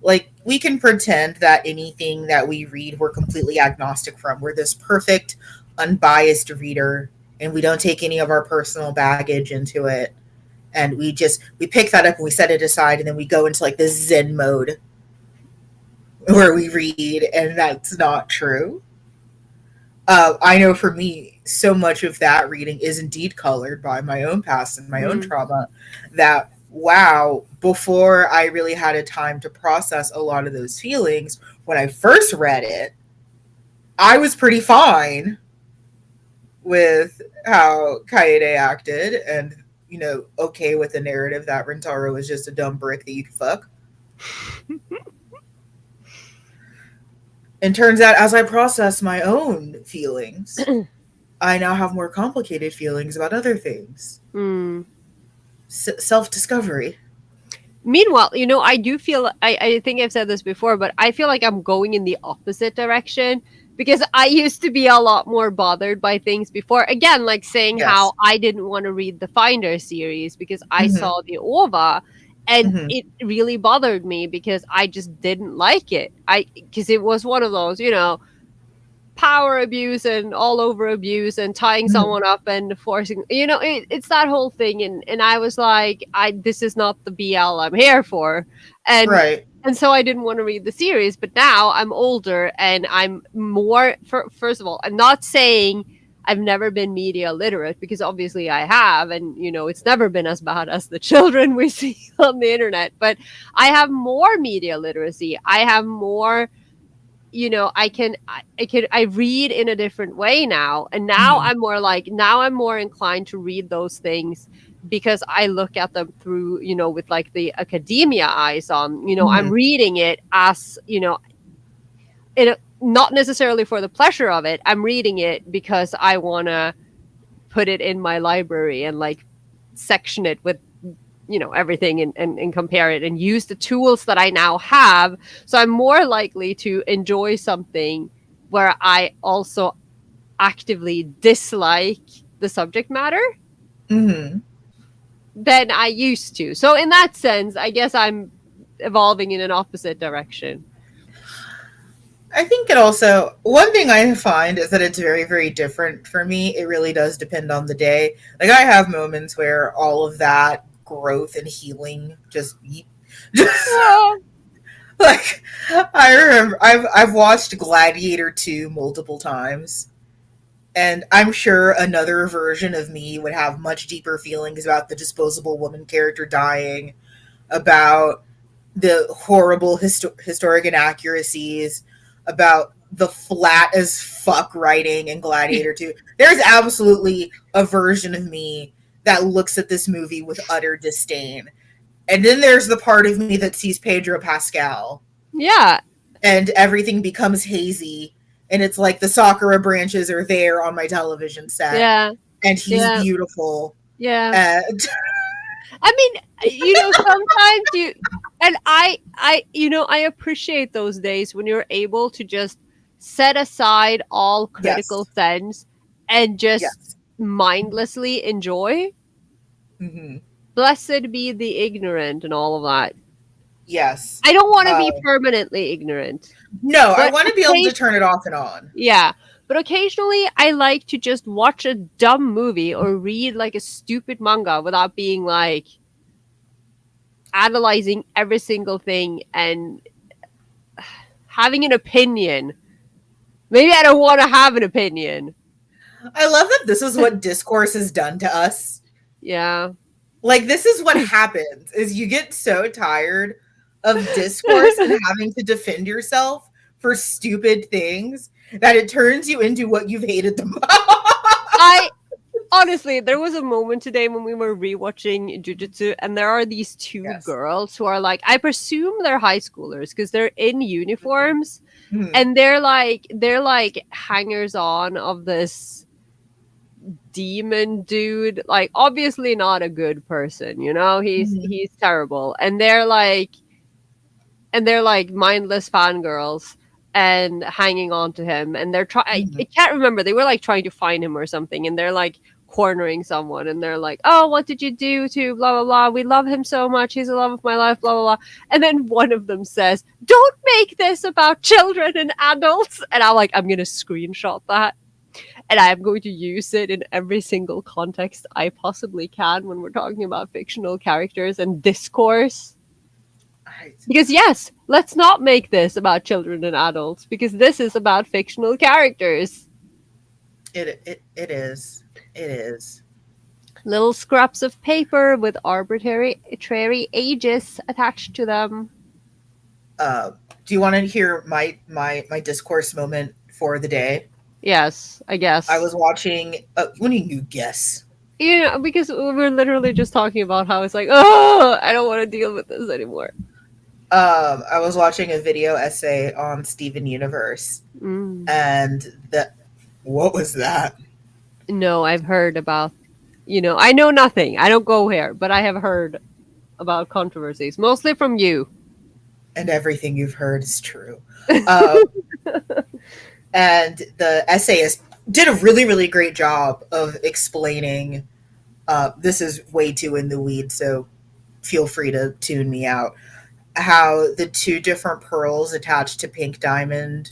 Like, we can pretend that anything that we read we're completely agnostic from. We're this perfect, unbiased reader, and we don't take any of our personal baggage into it. And we pick that up and we set it aside, and then we go into like this Zen mode where we read, and that's not true. I know for me, so much of that reading is indeed colored by my own past and my own Mm. trauma. That, wow, before I really had a time to process a lot of those feelings, when I first read it, I was pretty fine with how Kaede acted and, okay with the narrative that Rentaro was just a dumb brick that you could fuck. And turns out, as I process my own feelings, I now have more complicated feelings about other things. Mm. Self discovery. Meanwhile, I do feel, I think I've said this before, but I feel like I'm going in the opposite direction because I used to be a lot more bothered by things before. Again, like saying how Yes. I didn't want to read the Finder series because I Mm-hmm. saw the OVA, and Mm-hmm. it really bothered me because I just didn't like it. Because it was one of those, power abuse and all over abuse and tying Mm-hmm. someone up and forcing, it's that whole thing. And I was like, this is not the BL I'm here for. and Right. and so I didn't want to read the series. But now I'm older and I'm more, first of all, I'm not saying I've never been media literate, because obviously I have, and it's never been as bad as the children we see on the internet. But I have more media literacy. I have more, I read in a different way now. And now Mm-hmm. I'm more inclined to read those things because I look at them through, with like the academia eyes on. I'm Mm-hmm. reading it as, not necessarily for the pleasure of it. I'm reading it because I want to put it in my library and like section it with everything, and compare it and use the tools that I now have. So I'm more likely to enjoy something where I also actively dislike the subject matter Mm-hmm. than I used to. So in that sense, I guess I'm evolving in an opposite direction. I think it also, one thing I find is that it's very, very different for me. It really does depend on the day. Like, I have moments where all of that growth and healing just Yeah. like, I remember I've watched Gladiator 2 multiple times, and I'm sure another version of me would have much deeper feelings about the disposable woman character dying, about the horrible historic inaccuracies, about the flat as fuck writing in Gladiator 2. There's absolutely a version of me that looks at this movie with utter disdain. And then there's the part of me that sees Pedro Pascal Yeah. and everything becomes hazy, and it's like the sakura branches are there on my television set Yeah. and he's Yeah. beautiful. Yeah. And I mean, sometimes I appreciate those days when you're able to just set aside all critical yes. sense and just Yes. mindlessly enjoy. Mm-hmm. Blessed be the ignorant and all of that. Yes. I don't want to uh, be permanently ignorant, no, I but want to be able to turn it off and on. yeah, But occasionally, I like to just watch a dumb movie or read like a stupid manga without being like analyzing every single thing and having an opinion. Maybe I don't want to have an opinion. I love that this is what discourse has done to us. Yeah. Like, this is what happens is you get so tired of discourse and having to defend yourself for stupid things that it turns you into what you've hated the most. I honestly, there was a moment today when we were rewatching Jujutsu, and there are these two Yes. girls who are like, I presume they're high schoolers because they're in uniforms, Mhm. and they're like hangers on of this demon dude, like obviously not a good person, you know, he's Mhm. he's terrible, and they're like mindless fangirls and hanging on to him, and they're trying, I Mhm. can't remember, they were like trying to find him or something, and they're like cornering someone, and they're like, oh, what did you do to blah blah blah, we love him so much, he's the love of my life, blah blah blah. And then one of them says, don't make this about children and adults, and I'm like, I'm gonna screenshot that, and I'm going to use it in every single context I possibly can when we're talking about fictional characters and discourse. I- Because yes, let's not make this about children and adults, because this is about fictional characters. it is. It is. Little scraps of paper with arbitrary ages attached to them. Uh, do you want to hear my discourse moment for the day? Yes, I I guess. was watching. When you guess? You know, because we're literally just talking about how it's like, oh, I don't want to deal with this anymore. I was watching a video essay on Steven Universe, Mm. and the what was that? No, I've heard about, I know nothing. I don't go here, but I have heard about controversies, mostly from you. And everything you've heard is true. Um, and the essayist did a really great job of explaining. This is way too in the weeds, so feel free to tune me out. How the two different pearls attached to Pink Diamond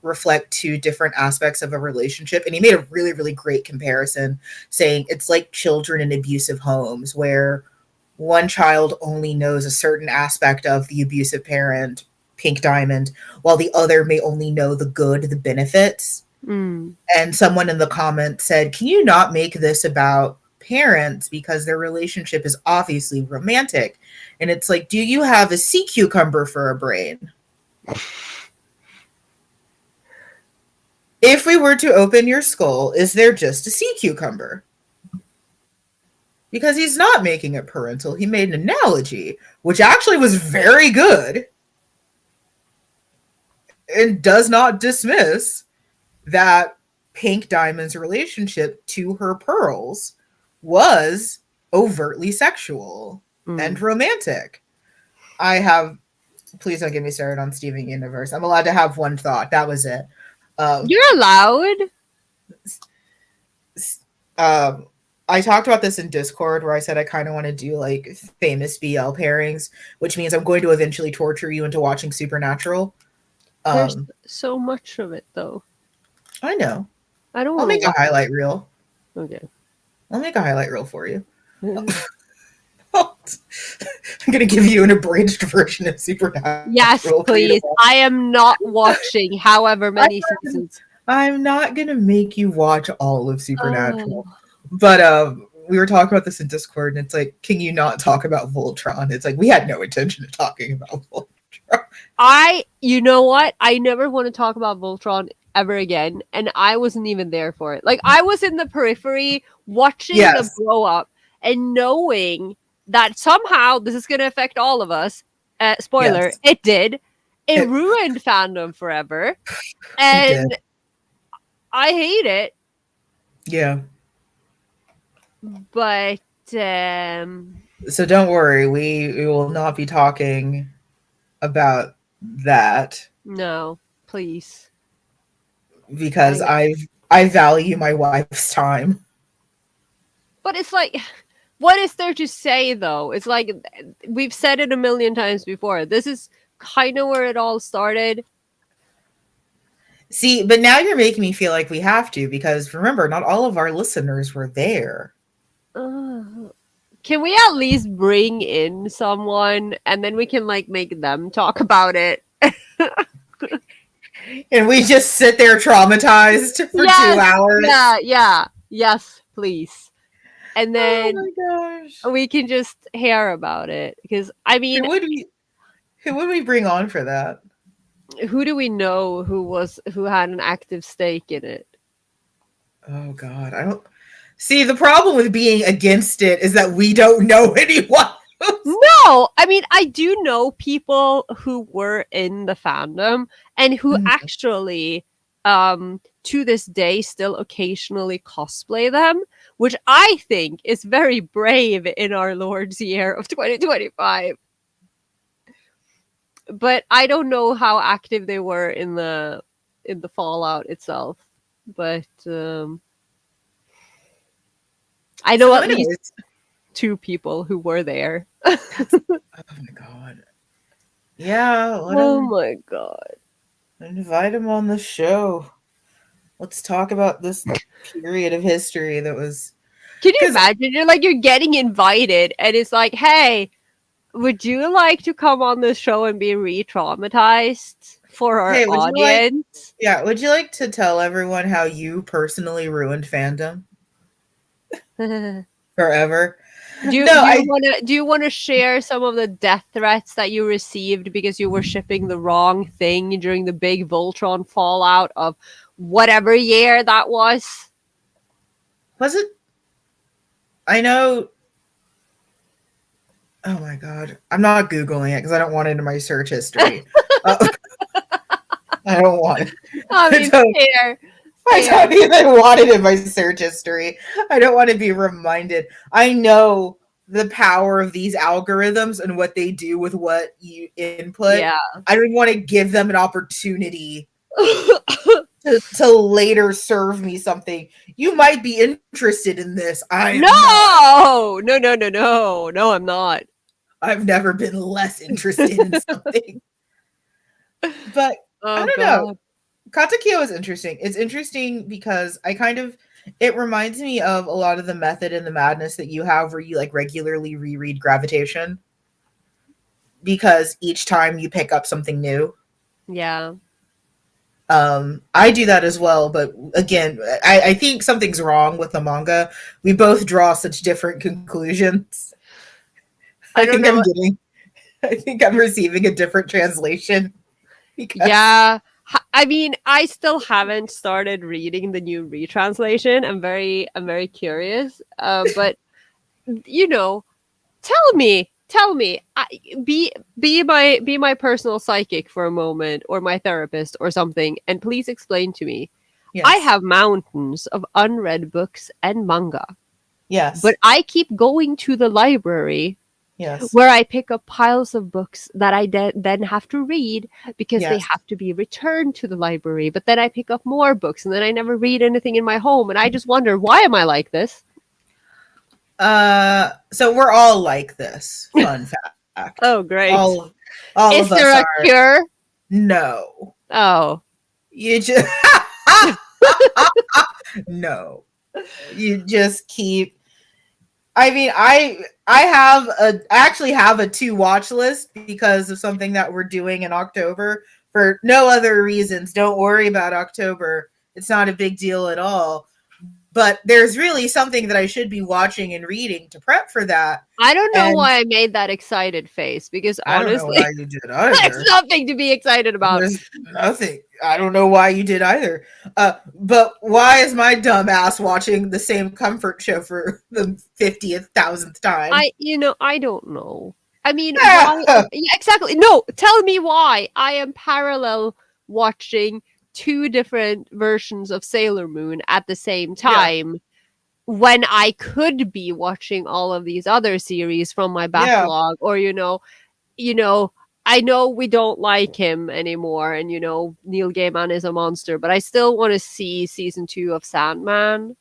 reflect two different aspects of a relationship. And he made a really great comparison, saying it's like children in abusive homes where one child only knows a certain aspect of the abusive parent, Pink Diamond, while the other may only know the good, the benefits. Mm. And someone in the comments said, can you not make this about parents because their relationship is obviously romantic? And it's like, do you have a sea cucumber for a brain? If we were to open your skull, is there just a sea cucumber? Because he's not making it parental. He made an analogy, which actually was very good and does not dismiss that Pink Diamond's relationship to her pearls was overtly sexual and Mm. romantic. I have, please don't get me started on Steven Universe. I'm allowed to have one thought. That was it. Um, You're allowed. um, I talked about this in Discord where I said I kind of want to do like famous BL pairings, which means I'm going to eventually torture you into watching Supernatural. There's Um, so much of it, though. I know. I don't I'll want to make a watch. highlight reel. Okay. I'll make a highlight reel for you. I'm gonna give you an abridged version of Yes, Supernatural for you to please. watch. I am not watching however many seasons. I'm not gonna make you watch all of Oh. Supernatural, but we were talking about this in Discord, and it's like, can you not talk about Voltron? It's like we had no intention of talking about Voltron. You know what? I never want to talk about Voltron ever again, and I wasn't even there for it. Like, I was in the periphery watching the Yes, blow up and knowing that somehow this is going to affect all of us. Spoiler, yes, it did. It it, ruined fandom forever, it did. and I hate it, Yeah. but So don't worry, we will not be talking about that no, please. because I I value my wife's time. But it's like, what is there to say though? It's like we've said it a million times before. This is kind of where it all started. See, but now you're making me feel like we have to because remember, not all of our listeners were there. Uh, can we at least bring in someone and then we can like make them talk about it? And we just sit there traumatized for two Yes, hours. yeah, yeah, yes, please. And Oh then my gosh. we can just hear about it because I mean, Who would we who would we bring on for that? who do we know who had an active stake in it? Oh god. I don't see the problem with being against it is that we don't know anyone. No, I mean I do know people who were in the fandom and who Mhm. actually to this day still occasionally cosplay them, which I think is very brave in our Lord's year of 2025. But I don't know how active they were in the Fallout itself. But I know So at least anyways, two people who were there. that's oh my god. Yeah, let Oh him my god. invite him on the show. Let's talk about this period of history that was Can you because imagine? You're getting invited and it's like, hey, would you like to come on the show and be re-traumatized for our hey, would you like audience? yeah, would you like to tell everyone how you personally ruined fandom do forever? you No, I do you wanna share some of the death threats that you received because you were shipping the wrong thing during the big Voltron fallout of whatever year that was? was it I know oh my god. I'm not googling it because I don't want it in my search history. Uh, I don't want it. I I mean, don't fair, I fair. don't even want it in my search history. I don't want to be reminded. I know the power of these algorithms and what they do with what you input. Yeah. I don't want to give them an opportunity to later serve me something. You might be interested in this. I am not. No! No, no, no, no. No, I'm not. I've never been less interested in something. But I Oh don't know. god. Katekyo is interesting. It's interesting because I kind of it reminds me of a lot of the method and the madness that you have where you like regularly reread Gravitation because each time you pick up something new. Yeah. I do that as well, but again, I think something's wrong with the manga. We both draw such different conclusions. I I don't think know. I'm getting I think I'm receiving a different translation because Yeah. I mean, I still haven't started reading the new retranslation. I'm very curious. But you know, tell me. Be my personal psychic for a moment, or my therapist, or something, and please explain to me. I yes. have mountains of unread books and manga, but Yes. I keep going to the library Yes. where I pick up piles of books that I then have to read because they Yes. have to be returned to the library. But then I pick up more books and then I never read anything in my home. And I just wonder, why am I like this? So we're all like this. Fun fact. Oh, great. All of Is us there a are cure? no. Oh, You just no. You just keep I mean, I actually have a to watch list because of something that we're doing in October for no other reasons. Don't worry about October. It's not a big deal at all. But there's really something that I should be watching and reading to prep for that. I don't know And why I made that excited face because I don't know honestly, why you did there's either. nothing to be excited about. There's nothing. I don't know why you did either. But why is my dumb ass watching the same comfort show for the 50th thousandth time? I don't know. I mean, why? Yeah, exactly. No, tell me why I am parallel watching two different versions of Sailor Moon at the same Yeah, time when I could be watching all of these other series from my yeah. backlog, or you know, I know we don't like him anymore, and Neil Gaiman is a monster, but I still want to see season 2 of Sandman.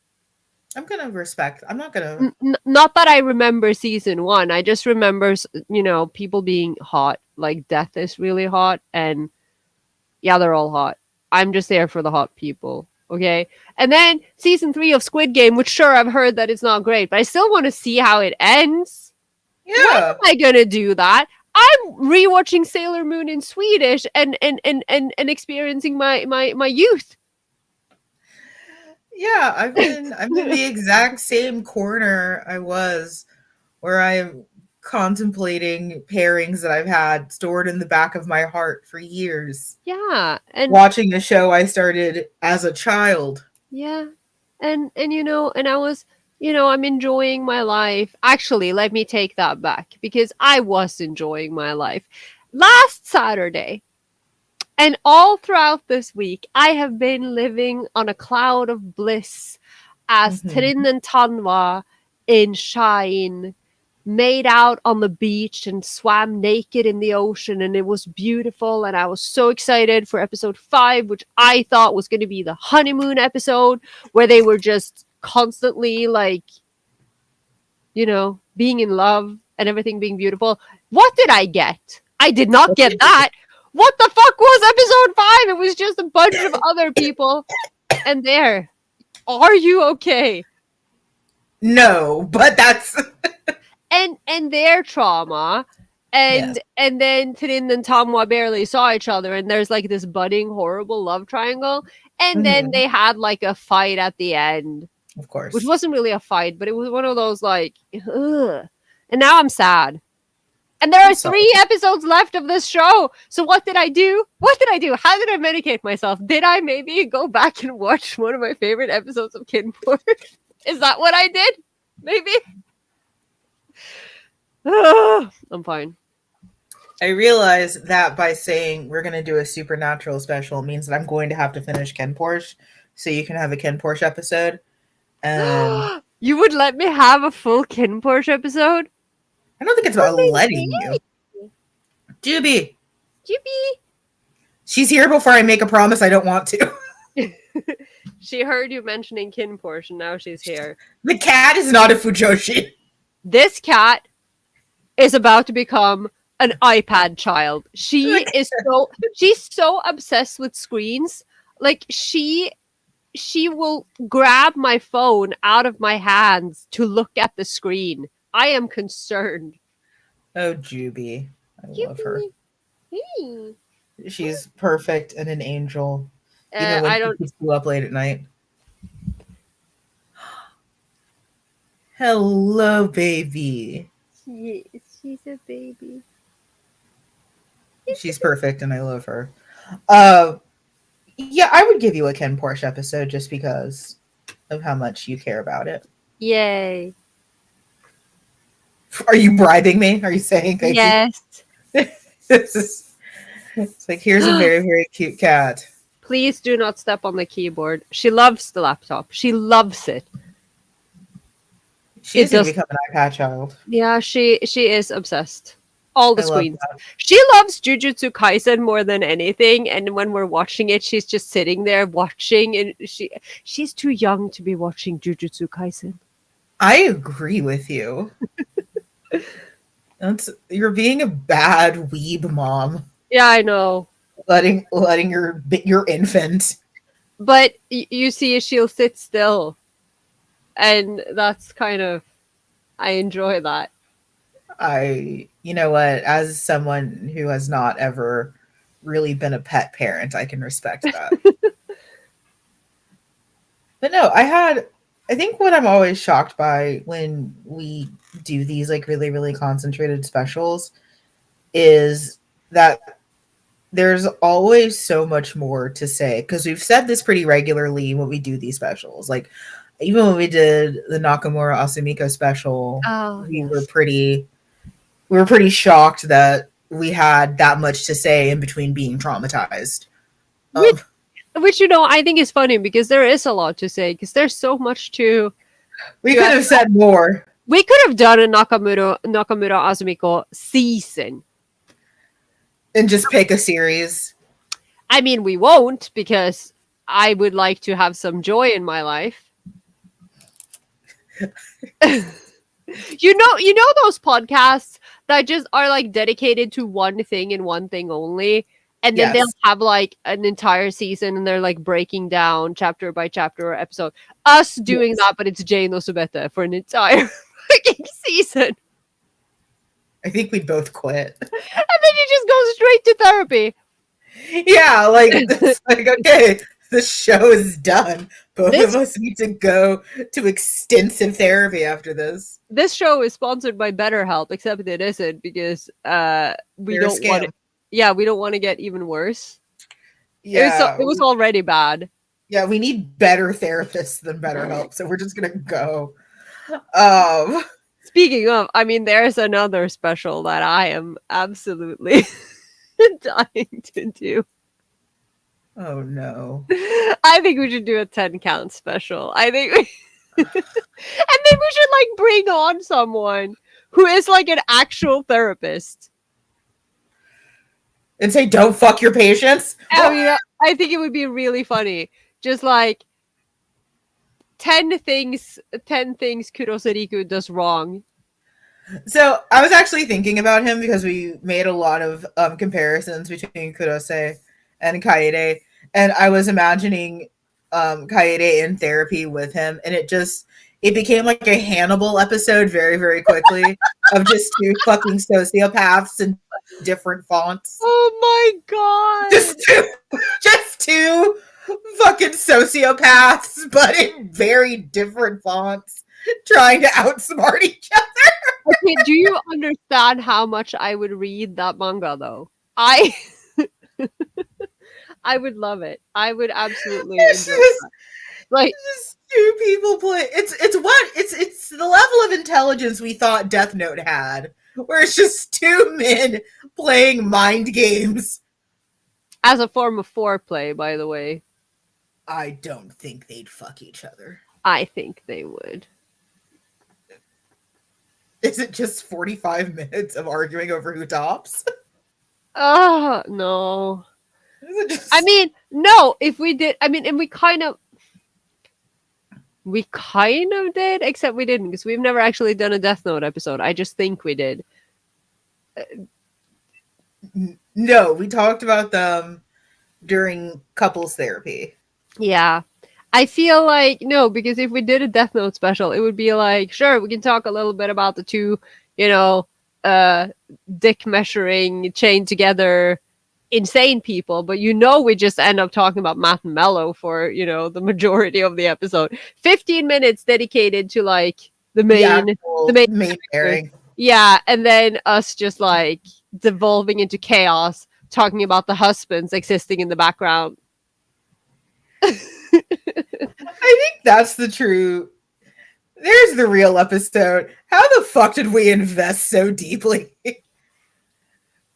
I'm gonna respect. I'm not gonna. Not that I remember season 1. I just remember, people being hot. Like Death is really hot, and yeah, they're all hot. I'm just there for the hot people. Okay. And then season 3 of Squid Game, which sure I've heard that it's not great, but I still want to see how it ends. When Yeah. am I gonna do that? I'm rewatching Sailor Moon in Swedish and experiencing my youth. Yeah, I'm in the exact same corner I was where I'm contemplating pairings that I've had stored in the back of my heart for years. Yeah. And Watching a show I started as a child. yeah. And and I was, I'm enjoying my life. Actually, let me take that back because I was enjoying my life. Last Saturday, and all throughout this week, I have been living on a cloud of bliss as Mhm. Trin and Tanwa in Shine made out on the beach and swam naked in the ocean, and it was beautiful. And I was so excited for episode 5, which I thought was going to be the honeymoon episode where they were just constantly like, being in love and everything being beautiful. What did I get? I did not get that. What the fuck was episode 5? It was just a bunch of other people. And there. Are you okay? No, but that's And their trauma. yes. And then Trin and Tamwa barely saw each other, and there's like this budding horrible love triangle. And then Mhm. they had like a fight at the end, Of which course. wasn't really a fight, but it was one of those like, ugh. And now I'm sad. And there I'm are sorry. 3 episodes left of this show. So what did I do? What did I do? How did I medicate myself? Did I maybe go back and watch one of my favorite episodes of Kinport? Is that what I did? Maybe? I'm fine. I realize that by saying we're going to do a supernatural special means that I'm going to have to finish Ken Porsche so you can have a Ken Porsche episode. And You would let me have a full Kinport episode? I don't think it's Oh about my letting you. Juby, Chippy! she's here before I make a promise I don't want to. She heard you mentioning Kinport, and now she's here. The cat is not a Fujoshi. This cat is about to become an iPad child. She's so obsessed with screens. Like she will grab my phone out of my hands to look at the screen. I am concerned. Oh, Juby. I love her. Hey. She's perfect and an angel, even when I she don't. keeps you up late at night. Hello, baby. Yes, she's a baby. She's perfect and I love her. Uh, yeah, I would give you a Ken Porsche episode just because of how much you care about it. Yay. Are you bribing me? Are you saying thank Yes. you? This is, it's like, here's a very, very cute cat. Please do not step on the keyboard. She loves the laptop. She loves it. She's going to become an iPad child. Yeah, she is obsessed. All the I love screens. that. She loves Jujutsu Kaisen more than anything, and when we're watching it, she's just sitting there watching, and she's too young to be watching Jujutsu Kaisen. I agree with you. You're being a bad weeb mom, Yeah, I know. letting your infant. But you see, she'll sit still, and that's kind of, I enjoy that. You know what, as someone who has not ever really been a pet parent, I can respect that. But no, I think what I'm always shocked by when we do these like really, really concentrated specials is that there's always so much more to say because we've said this pretty regularly when we do these specials. Like even when we did the Nakamura Asumiko special, Oh, we yes. were pretty shocked that we had that much to say in between being traumatized. Which I think is funny because there is a lot to say because there's so much to. We could have said more. We could have done a Nakamura Asumiko season. And just pick a series. I mean, we won't because I would like to have some joy in my life. You know those podcasts that just are like dedicated to one thing and one thing only, And then they'll Yes. have like an entire season and they're like breaking down chapter by chapter or episode. Us doing Yes. that, but it's Jane Osubeta for an entire fucking season. I think we'd both quit. And then you just go straight to therapy. Yeah, like it's like okay, the show is done. Both This of us need to go to extensive therapy after this. this show is sponsored by BetterHelp, except it isn't because we They're a don't want scam. it. Yeah, we don't want to get even worse. Yeah, It was already bad. yeah, we need better therapists than BetterHelp, so we're just gonna go. Um, Speaking of, I mean, there's another special that I am absolutely dying to do. oh no. I think we should do a 10 count special. I think we and then we should like bring on someone who is like an actual therapist. And say, don't fuck your patients. I mean, I think it would be really funny. Just like 10 things Kuroseriku does wrong. So I was actually thinking about him because we made a lot of comparisons between Kurose and Kaede, and I was imagining Kaede in therapy with him, and it became like a Hannibal episode very, very quickly of just two fucking sociopaths in different fonts. Oh my god. Just two fucking sociopaths, but in very different fonts, trying to outsmart each other. Okay, do you understand how much I would read that manga though? I I would love it. I would absolutely It's enjoy just, that. Like just two people play. It's the level of intelligence we thought Death Note had, where it's just two men playing mind games. as a form of foreplay, by the way. I don't think they'd fuck each other. I think they would. Is it just 45 minutes of arguing over who tops? Oh no. Is it just... I mean, no, if we did I mean and we kind of did, except we didn't, because we've never actually done a Death Note episode. I just think we did. No, we talked about them during couples therapy. Yeah. I feel like no, because if we did a Death Note special, it would be like, sure, we can talk a little bit about the two, dick measuring, chained together, insane people, but we just end up talking about Matt and Mello for, the majority of the episode. 15 minutes dedicated to like the main pairing. Yeah, and then us just like devolving into chaos, talking about the husbands existing in the background. I think that's the true. There's the real episode. How the fuck did we invest so deeply? Because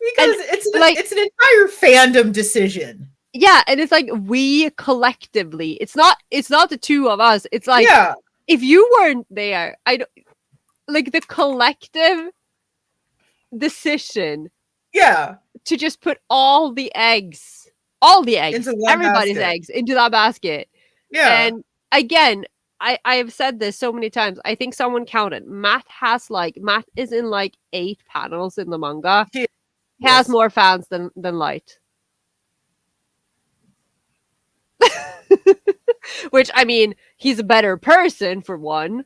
it's an entire fandom decision. Yeah, and it's like we collectively. It's not the two of us. It's like if you weren't there, I don't like the collective decision. Yeah. To just put all the eggs, everybody's eggs into that basket. Yeah. And again, I have said this so many times. I think someone counted. Matt is in like 8 panels in the manga. He has more fans than Light. Which, I mean, he's a better person for one.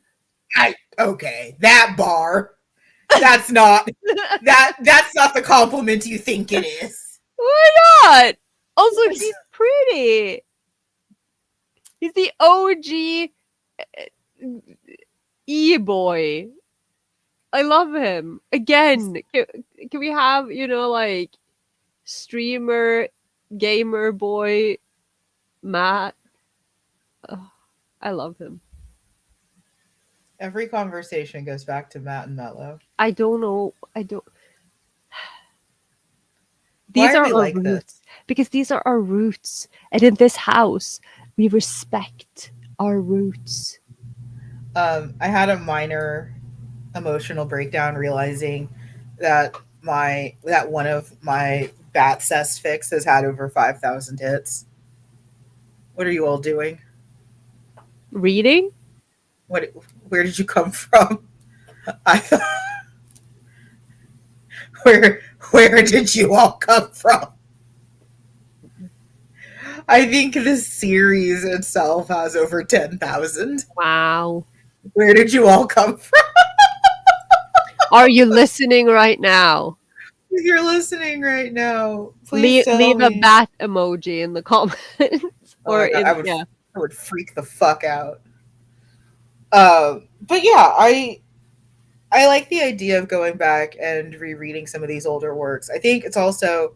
Okay, that bar. That's not that's not the compliment you think it is. Why not? Also, he's pretty. He's the OG E-boy. I love him. Again, can we have, like streamer, gamer boy Matt? Oh, I love him. Every conversation goes back to Matt and Mello. I don't know. These are our roots. Because these are our roots. And in this house, we respect our roots. I had a minor emotional breakdown realizing that one of my bat cest fics has had over 5,000 hits. What are you all doing? Reading? Where did you come from? I thought, where did you all come from? I think this series itself has over 10,000. Wow. Where did you all come from? Are you listening right now? If you're listening right now, please tell Leave a me. bat emoji in the comments Oh or my god, in yeah. I would freak the fuck out. But yeah, I like the idea of going back and rereading some of these older works. I think it's also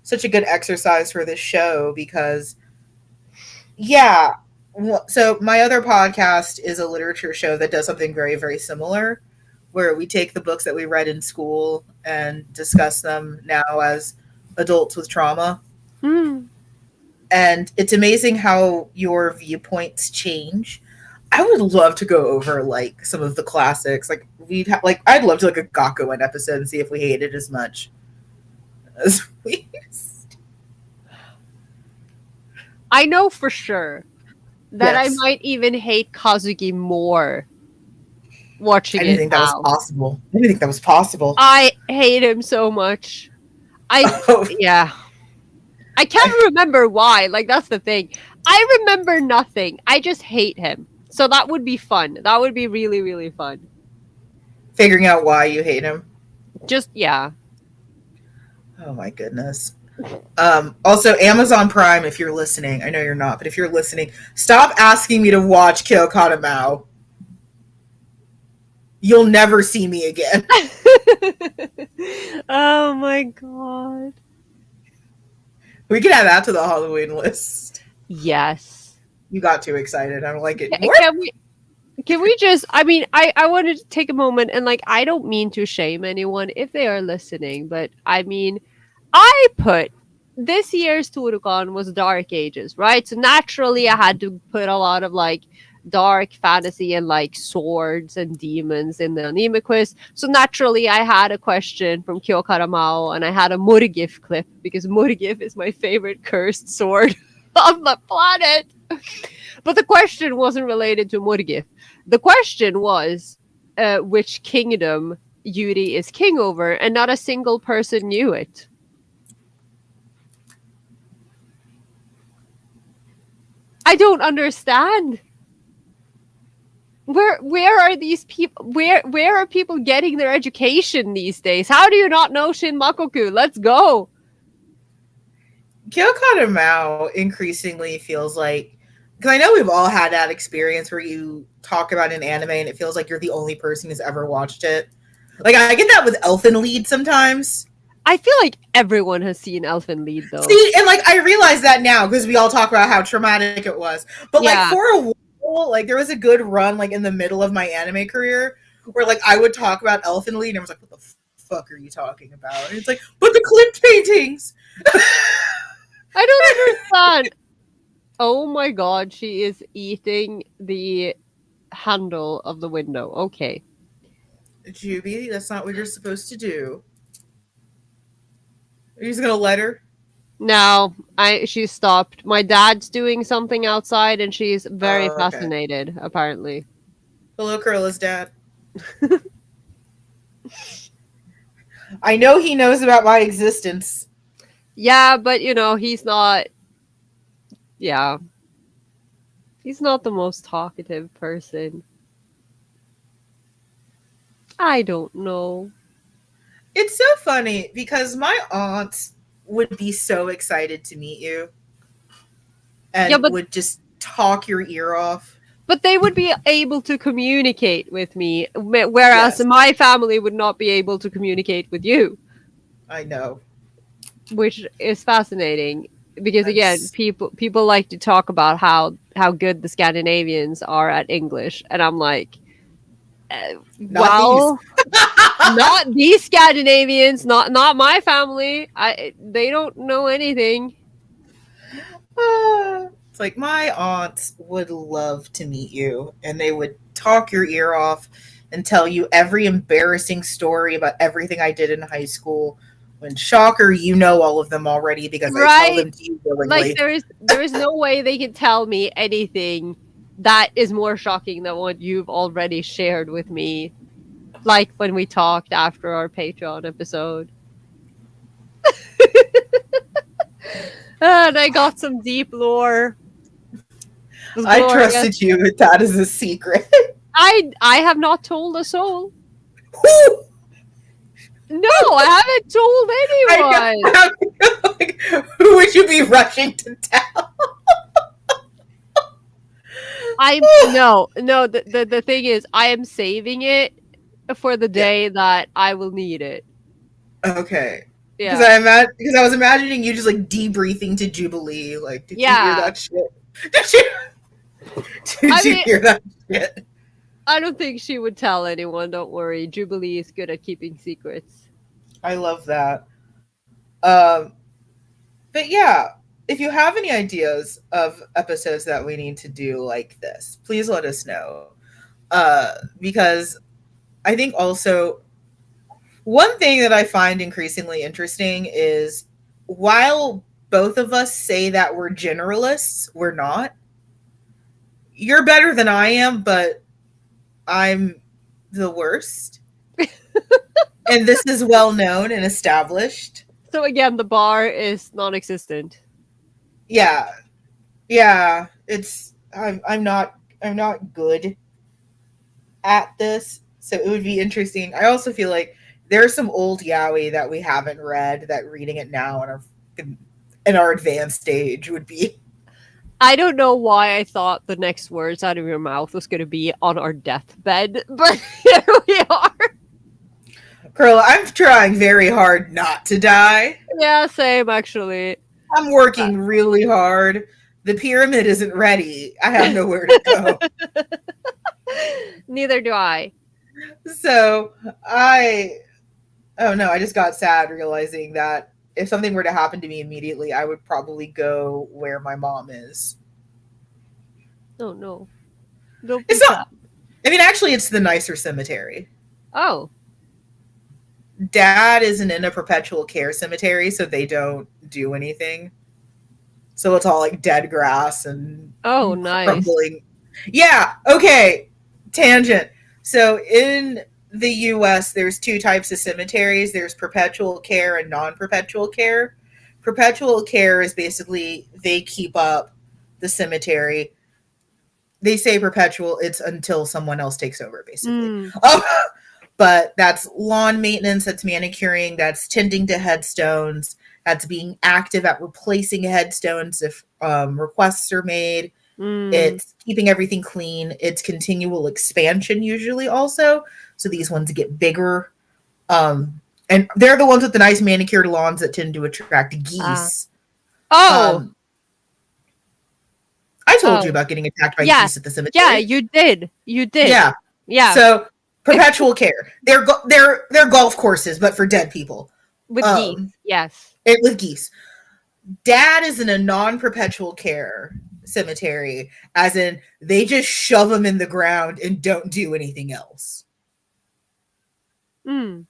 such a good exercise for this show because, yeah. So, my other podcast is a literature show that does something very, very similar, where we take the books that we read in school and discuss them now as adults with trauma. Hmm. And it's amazing how your viewpoints change. I would love to go over like some of the classics. Like like I'd love to like a Gakuen episode and see if we hate it as much as we. I know for sure that I Yes, might even hate Kazuki more I watching didn't it think that was now. possible. I didn't think that was possible. I hate him so much. I Oh, yeah. I can't remember why. Like that's the thing. I remember nothing. I just hate him. So that would be fun. That would be really really fun. figuring out why you hate him. Just yeah. Oh my goodness. Also, Amazon Prime, if you're listening, I know you're not, but if you're listening, stop asking me to watch Kyokata Mao. You'll never see me again. Oh my god. We can add that to the Halloween list. Yes. You got too excited. I don't like it. Can we just I mean I wanted to take a moment and like I don't mean to shame anyone if they are listening, but I mean I put this year's Turukan was Dark Ages, right? So naturally I had to put a lot of like dark fantasy and like swords and demons in the anime quiz. So naturally I had a question from Kyo Karamao and I had a Murigif clip because Murigif is my favorite cursed sword on the planet. But the question wasn't related to Murgif. The question was which kingdom Yuri is king over, and not a single person knew it. I don't understand. Where are these people? Where are people getting their education these days? How do you not know Shin Makoku? Let's go. Kyokata Mao increasingly feels like, because I know we've all had that experience where you talk about an anime and it feels like you're the only person who's ever watched it. Like I get that with Elfen Lied sometimes. I feel like everyone has seen Elfen Lied though. See, and like I realize that now because we all talk about how traumatic it was. But like Yeah. for a while, like there was a good run like in the middle of my anime career where like I would talk about Elfen Lied and I was like, what the fuck are you talking about? And it's like, but the clipped paintings. I don't understand. Oh my god, she is eating the handle of the window. Okay. Juby, that's not what you're supposed to do. Are you just gonna let her? Now, she stopped. My dad's doing something outside and she's very Okay. fascinated, apparently. Hello, Curla's dad. I know he knows about my existence. Yeah, but you know, he's not yeah. He's not the most talkative person. I don't know. It's so funny because my aunts would be so excited to meet you Yeah, and would just talk your ear off. but they would be able to communicate with me, whereas Yes, my family would not be able to communicate with you. I know. Which is fascinating because I'm again people like to talk about how good the Scandinavians are at English and I'm like not these. well not these Scandinavians, not my family. They don't know anything. It's like my aunts would love to meet you and they would talk your ear off and tell you every embarrassing story about everything I did in high school. When shocker, you know all of them already because I tell Right, them to you like willingly. there is no way they can tell me anything that is more shocking than what you've already shared with me, like when we talked after our Patreon episode. And I got some deep lore. It was I glorious. trusted you with that as a secret. I have not told a soul. No, I haven't told anyone. I like, who would you be rushing to tell? I'm no. The thing is, I am saving it for the Yeah. day that I will need it. Okay. Yeah, Because I was imagining you just like debriefing to Jubilee. Like, did you hear yeah. that shit? Did you I did you mean, hear that shit? I don't think she would tell anyone. Don't worry. Jubilee is good at keeping secrets. I love that. Um, but yeah, if you have any ideas of episodes that we need to do like this, please let us know. Because I think also one thing that I find increasingly interesting is while both of us say that we're generalists, we're not. You're better than I am, but I'm the worst. And this is well known and established. So again, the bar is non-existent. Yeah. Yeah, it's I'm not good at this. So it would be interesting. I also feel like there's some old yaoi that we haven't read that reading it now in our advanced stage would be. I don't know why I thought the next words out of your mouth was going to be on our deathbed, but here we are. Carla, I'm trying very hard not to die. Yeah, same actually. I'm working really hard. The pyramid isn't ready. I have nowhere to go. Neither do I. So I oh no, I just got sad realizing that if something were to happen to me immediately, I would probably go where my mom is. Oh no. Don't be It's sad. not, I mean, actually, it's the nicer cemetery. Oh. Dad isn't in a perpetual care cemetery, so they don't do anything. So it's all like dead grass and Oh, nice. crumbling. Yeah, okay. Tangent. So in the US, there's two types of cemeteries there's perpetual care and non perpetual care. Perpetual care is basically they keep up the cemetery. They say perpetual, it's until someone else takes over, basically. Mm. But that's lawn maintenance, that's manicuring, that's tending to headstones, that's being active at replacing headstones if requests are made. Mm. It's keeping everything clean. It's continual expansion, usually, also. So these ones get bigger. And they're the ones with the nice manicured lawns that tend to attract Ah. geese. Oh. Um, I told you Oh. about getting attacked by Yeah. geese at the Yeah, cemetery. you did. You did. Yeah. Yeah. So perpetual care. They're golf courses, but for dead people. With geese. Um, Yes. with geese. Dad is in a non-perpetual care cemetery, as in they just shove them in the ground and don't do anything else. Mm.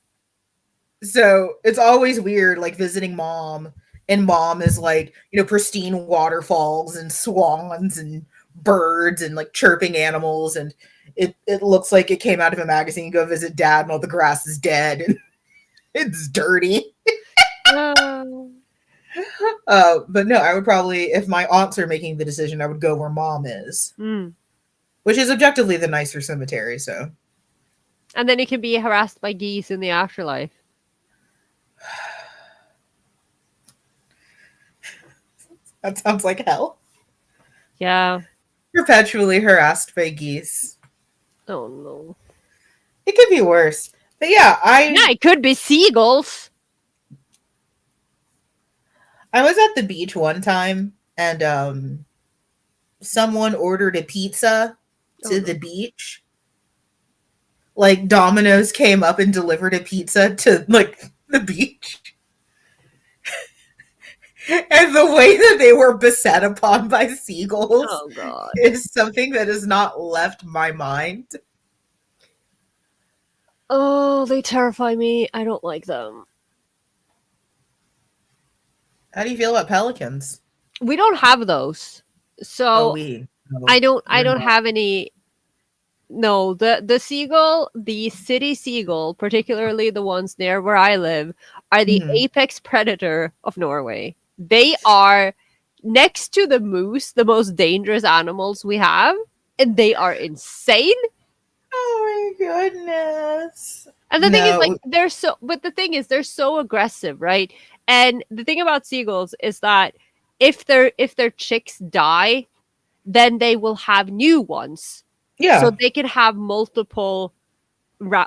So it's always weird, like visiting mom, and mom is like, pristine waterfalls and swans and birds and like chirping animals, and it looks like it came out of a magazine. You go visit dad, and all the grass is dead and it's dirty. Oh. But no, I would probably, if my aunts are making the decision, I would go where mom is, Mm. which is objectively the nicer cemetery. So And then you can be harassed by geese in the afterlife. that sounds like hell. Yeah. Perpetually harassed by geese. Oh no. It could be worse. But yeah, Yeah, it could be seagulls. I was at the beach one time and someone ordered a pizza to the beach. Like Domino's came up and delivered a pizza to like the beach. And the way that they were beset upon by seagulls Oh god. is something that has not left my mind. Oh, they terrify me. I don't like them. How do you feel about pelicans? We don't have those. Oh, So no, I don't we're not. have any. No, the seagull, the city seagull, particularly the ones near where I live, are the Mhm. apex predator of Norway. They are next to the moose, the most dangerous animals we have, and they are insane. Oh my goodness. And the thing is, like, No. they're so, but the thing is, they're so aggressive, right? And the thing about seagulls is that if their chicks die, then they will have new ones, so Yeah. they can have multiple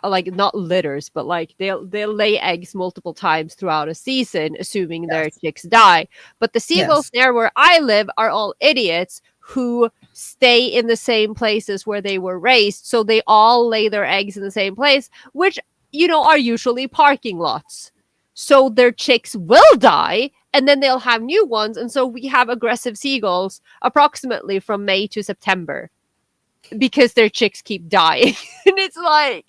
like not litters, but like they'll lay eggs multiple times throughout a season, assuming their Yes. chicks die. But the seagulls Yes. near where I live are all idiots who stay in the same places where they were raised, so they all lay their eggs in the same place, which are usually parking lots. So their chicks will die, and then they'll have new ones, and so we have aggressive seagulls approximately from May to September because their chicks keep dying. And it's like,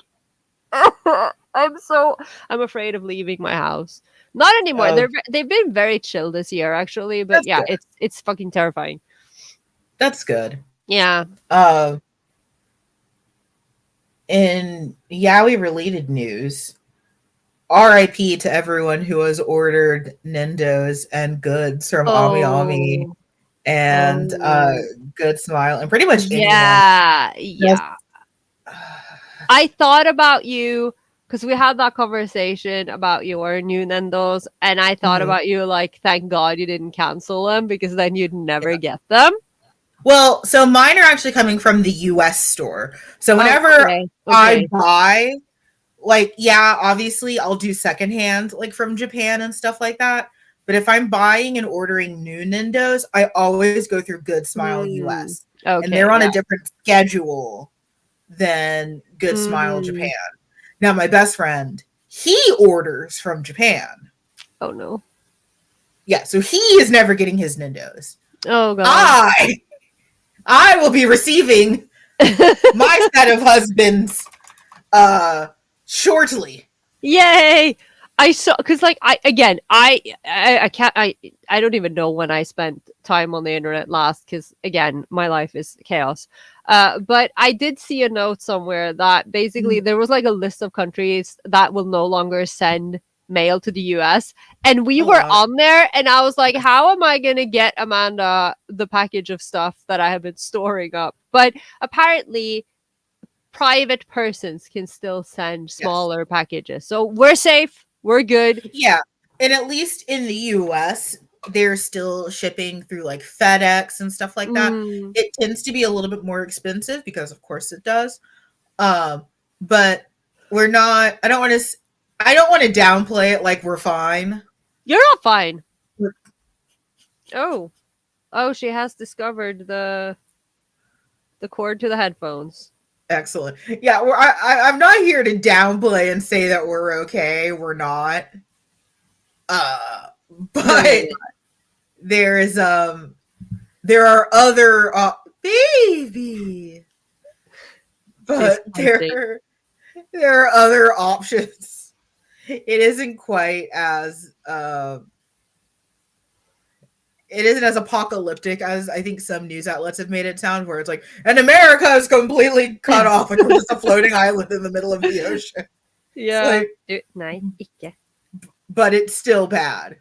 I'm afraid of leaving my house. Not anymore. Oh, They've been very chill this year actually, but that's yeah, good. it's fucking terrifying. That's good. Yeah. Uh, in Yaoi related news, RIP to everyone who has ordered Nindos and goods from Ami Ami Oh. and Oh. Good Smile and pretty much anyone. Yeah. Just, Yeah. I thought about you because we had that conversation about your new Nandos, and I thought Mhm. about you like, thank God you didn't cancel them because then you'd never get them. Well, so mine are actually coming from the US store. So Oh, whenever okay. I Okay. buy, like, yeah, obviously I'll do secondhand, like from Japan and stuff like that. But if I'm buying and ordering new Nindos, I always go through Good Smile Hmm. US. And Okay. they're on Yeah. a different schedule than Good Smile Mm. Japan. Now, my best friend, he orders from Japan. Oh no. Yeah, so he is never getting his Nindos. Oh god. I I will be receiving my set of husbands uh shortly. Yay! I saw because like I can't I don't even know when I spent time on the internet last because again my life is chaos. But I did see a note somewhere that basically there was like a list of countries that will no longer send mail to the US, and we Oh were wow. on there, and I was like, how am I gonna get Amanda the package of stuff that I have been storing up? But apparently private persons can still send Yes. smaller packages. So we're safe. We're good. Yeah. And at least in the US, they're still shipping through like FedEx and stuff like that. Mm. It tends to be a little bit more expensive because of course it does. Um but we're not I don't want to downplay it like we're fine. You're not fine. Oh. Oh, she has discovered the cord to the headphones. Excellent. Yeah, I'm not here to downplay and say that we're okay. We're not. Uh, No, you're but there is there are other baby, not. She's but hunting. there are other options. It isn't quite as it isn't as apocalyptic as I think some news outlets have made it sound, where it's like, and America is completely cut off, like we're just a floating island in the middle of the ocean. It's Yeah. like, Nej, icke. but it's still bad.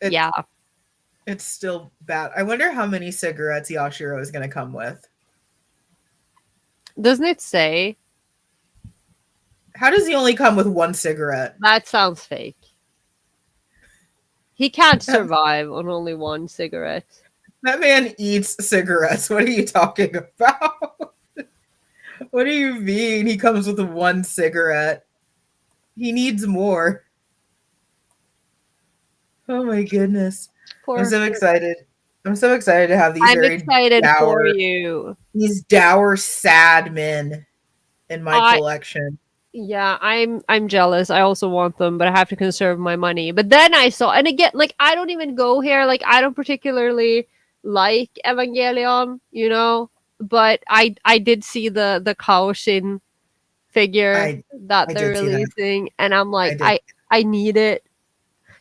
It, Yeah. it's still bad. I wonder how many cigarettes Yashiro is going to come with. Doesn't it say? How does he only come with one cigarette? That sounds fake. He can't That, survive on only one cigarette. that man eats cigarettes. What are you talking about? What do you mean he comes with one cigarette? He needs more. Oh my goodness. I'm Poor so him. excited. I'm so excited to have I'm excited for you. these dour, sad men in my I collection. Yeah, I'm jealous. I also want them, but I have to conserve my money. But then I saw, and again, like I don't even go here. Like I don't particularly like Evangelion, but I did see the Kaoshin figure I that I they're did see that. releasing, and I'm I like, did. I need it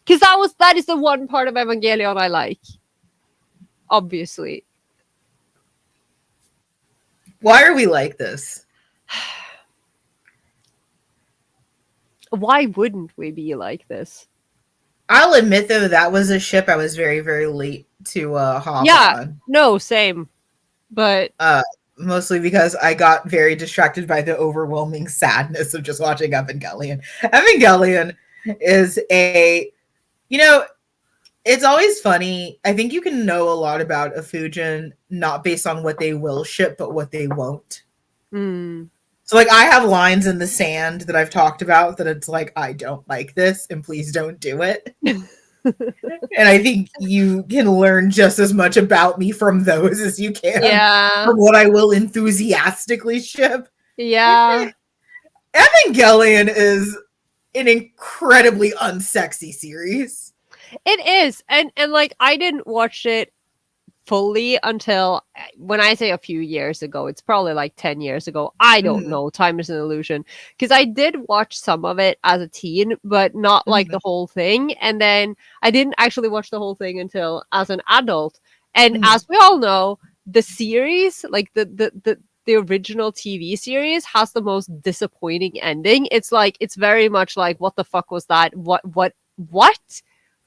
because that is the one part of Evangelion I like. Obviously, Why are we like this? why wouldn't we be like this? I'll admit though that was a ship I was very very late to hop Yeah, on. no, same. But Uh, Mostly because I got very distracted by the overwhelming sadness of just watching Evangelion. Evangelion is a, you know, it's always funny. I think you can know a lot about a Fujin not based on what they will ship, but what they won't. mm. So, like, I have lines in the sand that I've talked about that it's like, I don't like this, and please don't do it. And I think you can learn just as much about me from those as you can Yeah. from what I will enthusiastically ship. Yeah. Evangelion is an incredibly unsexy series. It is. And like I didn't watch it fully until when I say a few years ago, it's probably like 10 years ago. I don't Mm-hmm, know. Time is an illusion. Because I did watch some of it as a teen, but not like mm-hmm, the whole thing. And then I didn't actually watch the whole thing until as an adult. And mm-hmm. as we all know, the series, like the original TV series has the most disappointing ending. It's like it's very much like what the fuck was that? What?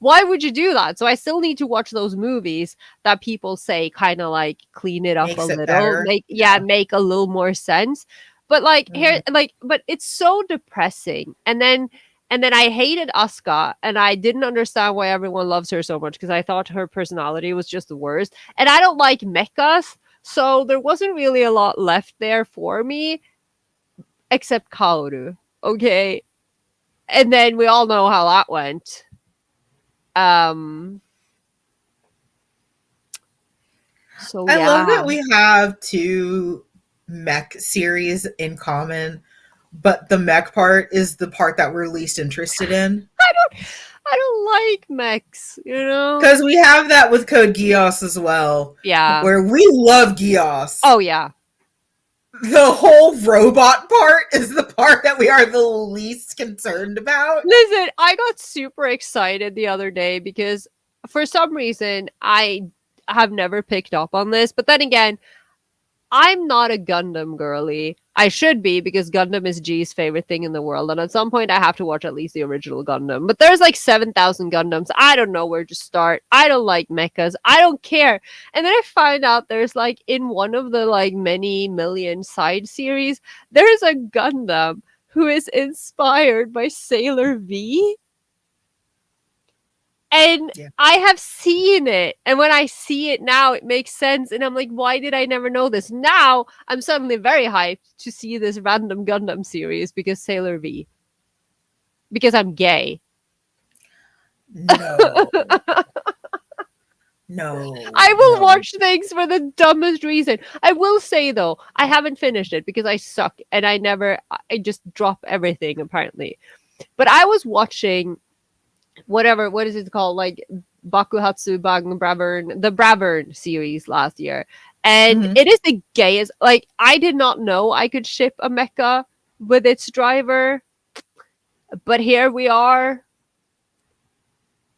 Why would you do that? So I still need to watch those movies that people say kind of like clean it up a Makes it little, better. make Yeah. make a little more sense. But like Mm-hmm. here like but it's so depressing. And then I hated Asuka and I didn't understand why everyone loves her so much because I thought her personality was just the worst. And I don't like mechas, so there wasn't really a lot left there for me except Kaoru. Okay. And then we all know how that went. Um so I love yeah. that we have two mech series in common, but the mech part is the part that we're least interested in. I don't I don't like mechs, you know? Because we have that with Code Geass as well, Yeah. where we love Geass. Oh yeah. The whole robot part is the part that we are the least concerned about. Listen, I got super excited the other day because for some reason I have never picked up on this, but then again, I'm not a Gundam girly. I should be because Gundam is G's favorite thing in the world, and at some point I have to watch at least the original Gundam. But there's like 7,000 Gundams. I don't know where to start. I don't like mechas. I don't care. And then I find out there's like in one of the like many million side series, there's a Gundam who is inspired by Sailor V. And Yeah. I have seen it. And when I see it now, it makes sense. And I'm like, why did I never know this? Now I'm suddenly very hyped to see this random Gundam series because Sailor V. Because I'm gay. No. No. I will No. watch things for the dumbest reason. I will say though, I haven't finished it because I suck and I just drop everything apparently. But I was watching what is it called? Like Bakuhatsu Bang Bravern, the Bravern series last year. And Mhm. it is the gayest. Like, I did not know I could ship a mecha with its driver, but here we are.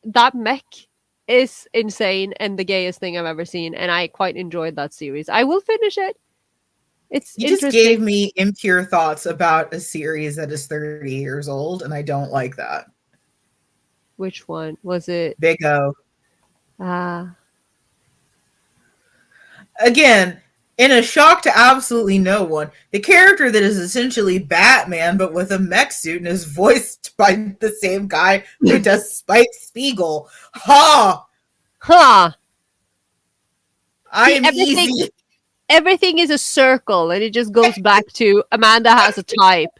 That mech is insane and the gayest thing I've ever seen. And I quite enjoyed that series. I will finish it. It's You just gave interesting. me impure thoughts about a series that is 30 years old, and I don't like that. Which one was it? Big O. Ah. Again, in a shock to absolutely no one, the character that is essentially Batman but with a mech suit and is voiced by the same guy who does Spike Spiegel. Ha! Huh. See, I'm easy. everything is a circle and it just goes back to Amanda has a type.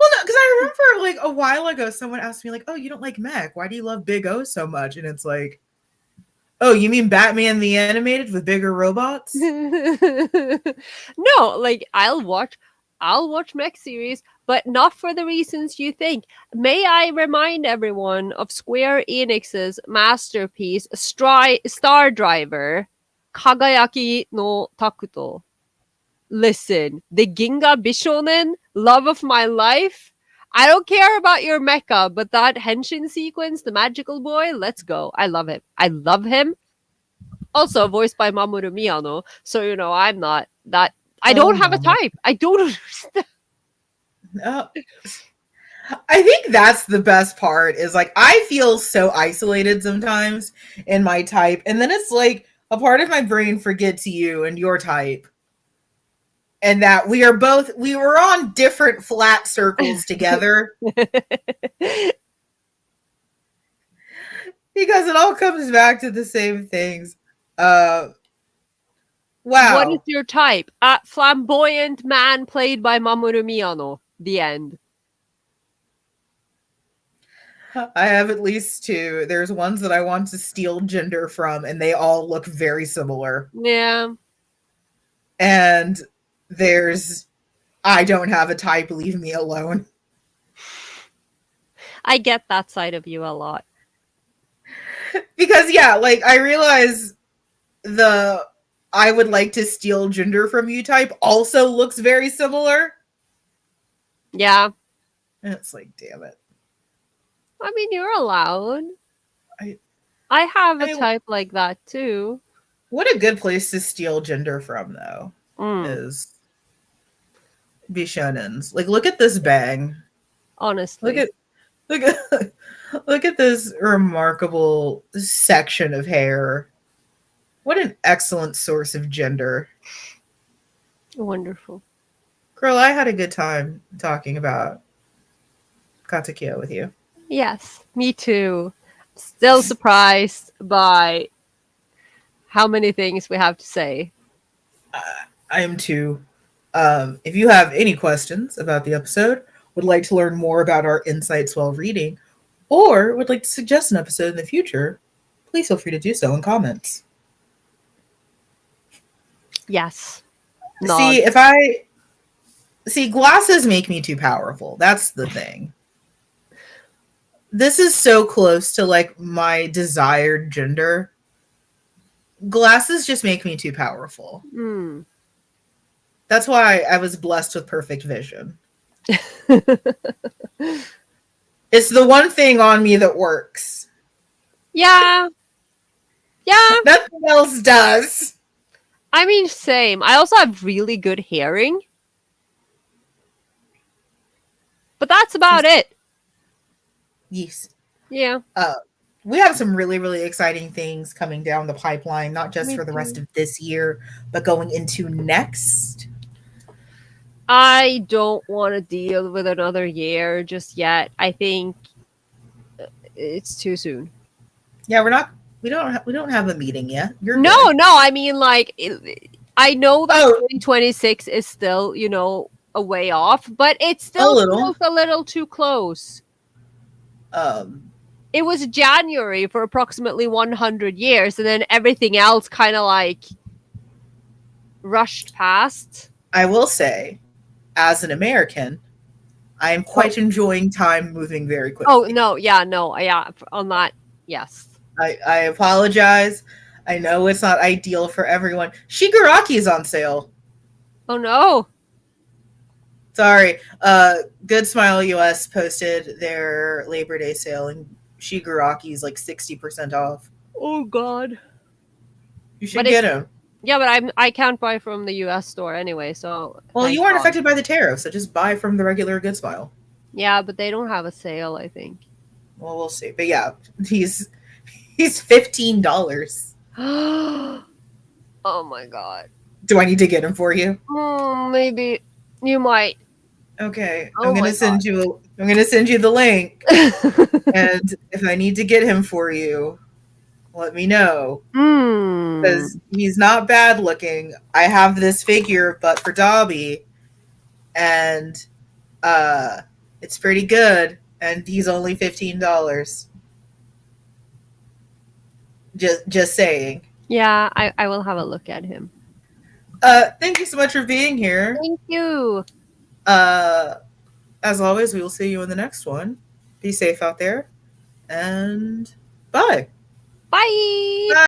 Well, no, because I remember like a while ago, someone asked me like, "Oh, you don't like mech? Why do you love Big O so much?" And it's like, "Oh, you mean Batman the animated with bigger robots?" No, like I'll watch mech series, but not for the reasons you think. May I remind everyone of Square Enix's masterpiece Star Driver Kagayaki no Takuto. Listen, the Ginga Bishonen, love of my life. I don't care about your mecha, but that henshin sequence, the magical boy, let's go. I love him. I love him. Also voiced by Mamoru Miyano. So, I'm not that. I Oh, don't have a mama. type. I don't understand. No. I think that's the best part is like I feel so isolated sometimes in my type, and then it's like a part of my brain forgets you and your type, and that we were on different flat circles together because it all comes back to the same things. Uh, What is wow. your type? Flamboyant man played by Mamoru Miyano. The end. I have at least two. There's ones that I want to steal gender from, and they all look very similar. Yeah, And there's I don't have a type, leave me alone. I get that side of you a lot. Because yeah, like I realize the I would like to steal gender from you type also looks very similar. Yeah. And it's like, damn it. I mean, you're allowed. I I have I a mean, type like that too. what a good place to steal gender from though Mm, is Bishonens. Like look at this bang. Look honestly. at look at look at this remarkable section of hair. What an excellent source of gender. Wonderful. Girl, I had a good time talking about Katekyo with you. Yes, me too. Still surprised by how many things we have to say. I am too. If you have any questions about the episode, would like to learn more about our insights while reading, or would like to suggest an episode in the future, please feel free to do so in comments. Yes. See, Nod. if I see glasses make me too powerful. That's the thing. This is so close to like my desired gender. Glasses just make me too powerful. Mm. That's why I was blessed with perfect vision. It's the one thing on me that works. Yeah. Yeah. Nothing else does. I mean, same. I also have really good hearing, but that's about it. Yes. Yeah. Uh, we have some really, really exciting things coming down the pipeline, not just Me for the rest too. of this year, but going into next. I don't want to deal with another year just yet. I think it's too soon. Yeah, we don't have a meeting yet. You're No, good. no, I mean like I know that Oh, 2026 is still, a way off, but it a still little. feels a little too close. Um, It was January for approximately 100 years and then everything else kind of like rushed past. I will say, as an American, I am Oh, quite enjoying time moving very oh quickly. no, yeah, no, yeah, on that. Yes. I apologize. I know it's not ideal for everyone. Shigaraki is on sale. Oh no. Sorry. Good Smile US posted their Labor Day sale, and Shigaraki is like 60% off. Oh god. You But should it's get him. yeah, but I can't buy from the US store anyway, so Well, thank you aren't god. affected by the tariff, so just buy from the regular Good Smile. Yeah, but they don't have a sale, I think. Well, we'll see. But yeah, he's $15. Oh my god. Do I need to get him for you? Maybe you might. Okay, Oh my I'm gonna send you the link, god. and if I need to get him for you, let me know. Hmm. Because he's not bad looking. I have this figure, but for Dobby, and uh, it's pretty good, and he's only $15. Just saying. Yeah, I will have a look at him. Thank you so much for being here. Thank you. Uh, as always, we will see you in the next one. Be safe out there, and bye. Bye. Bye.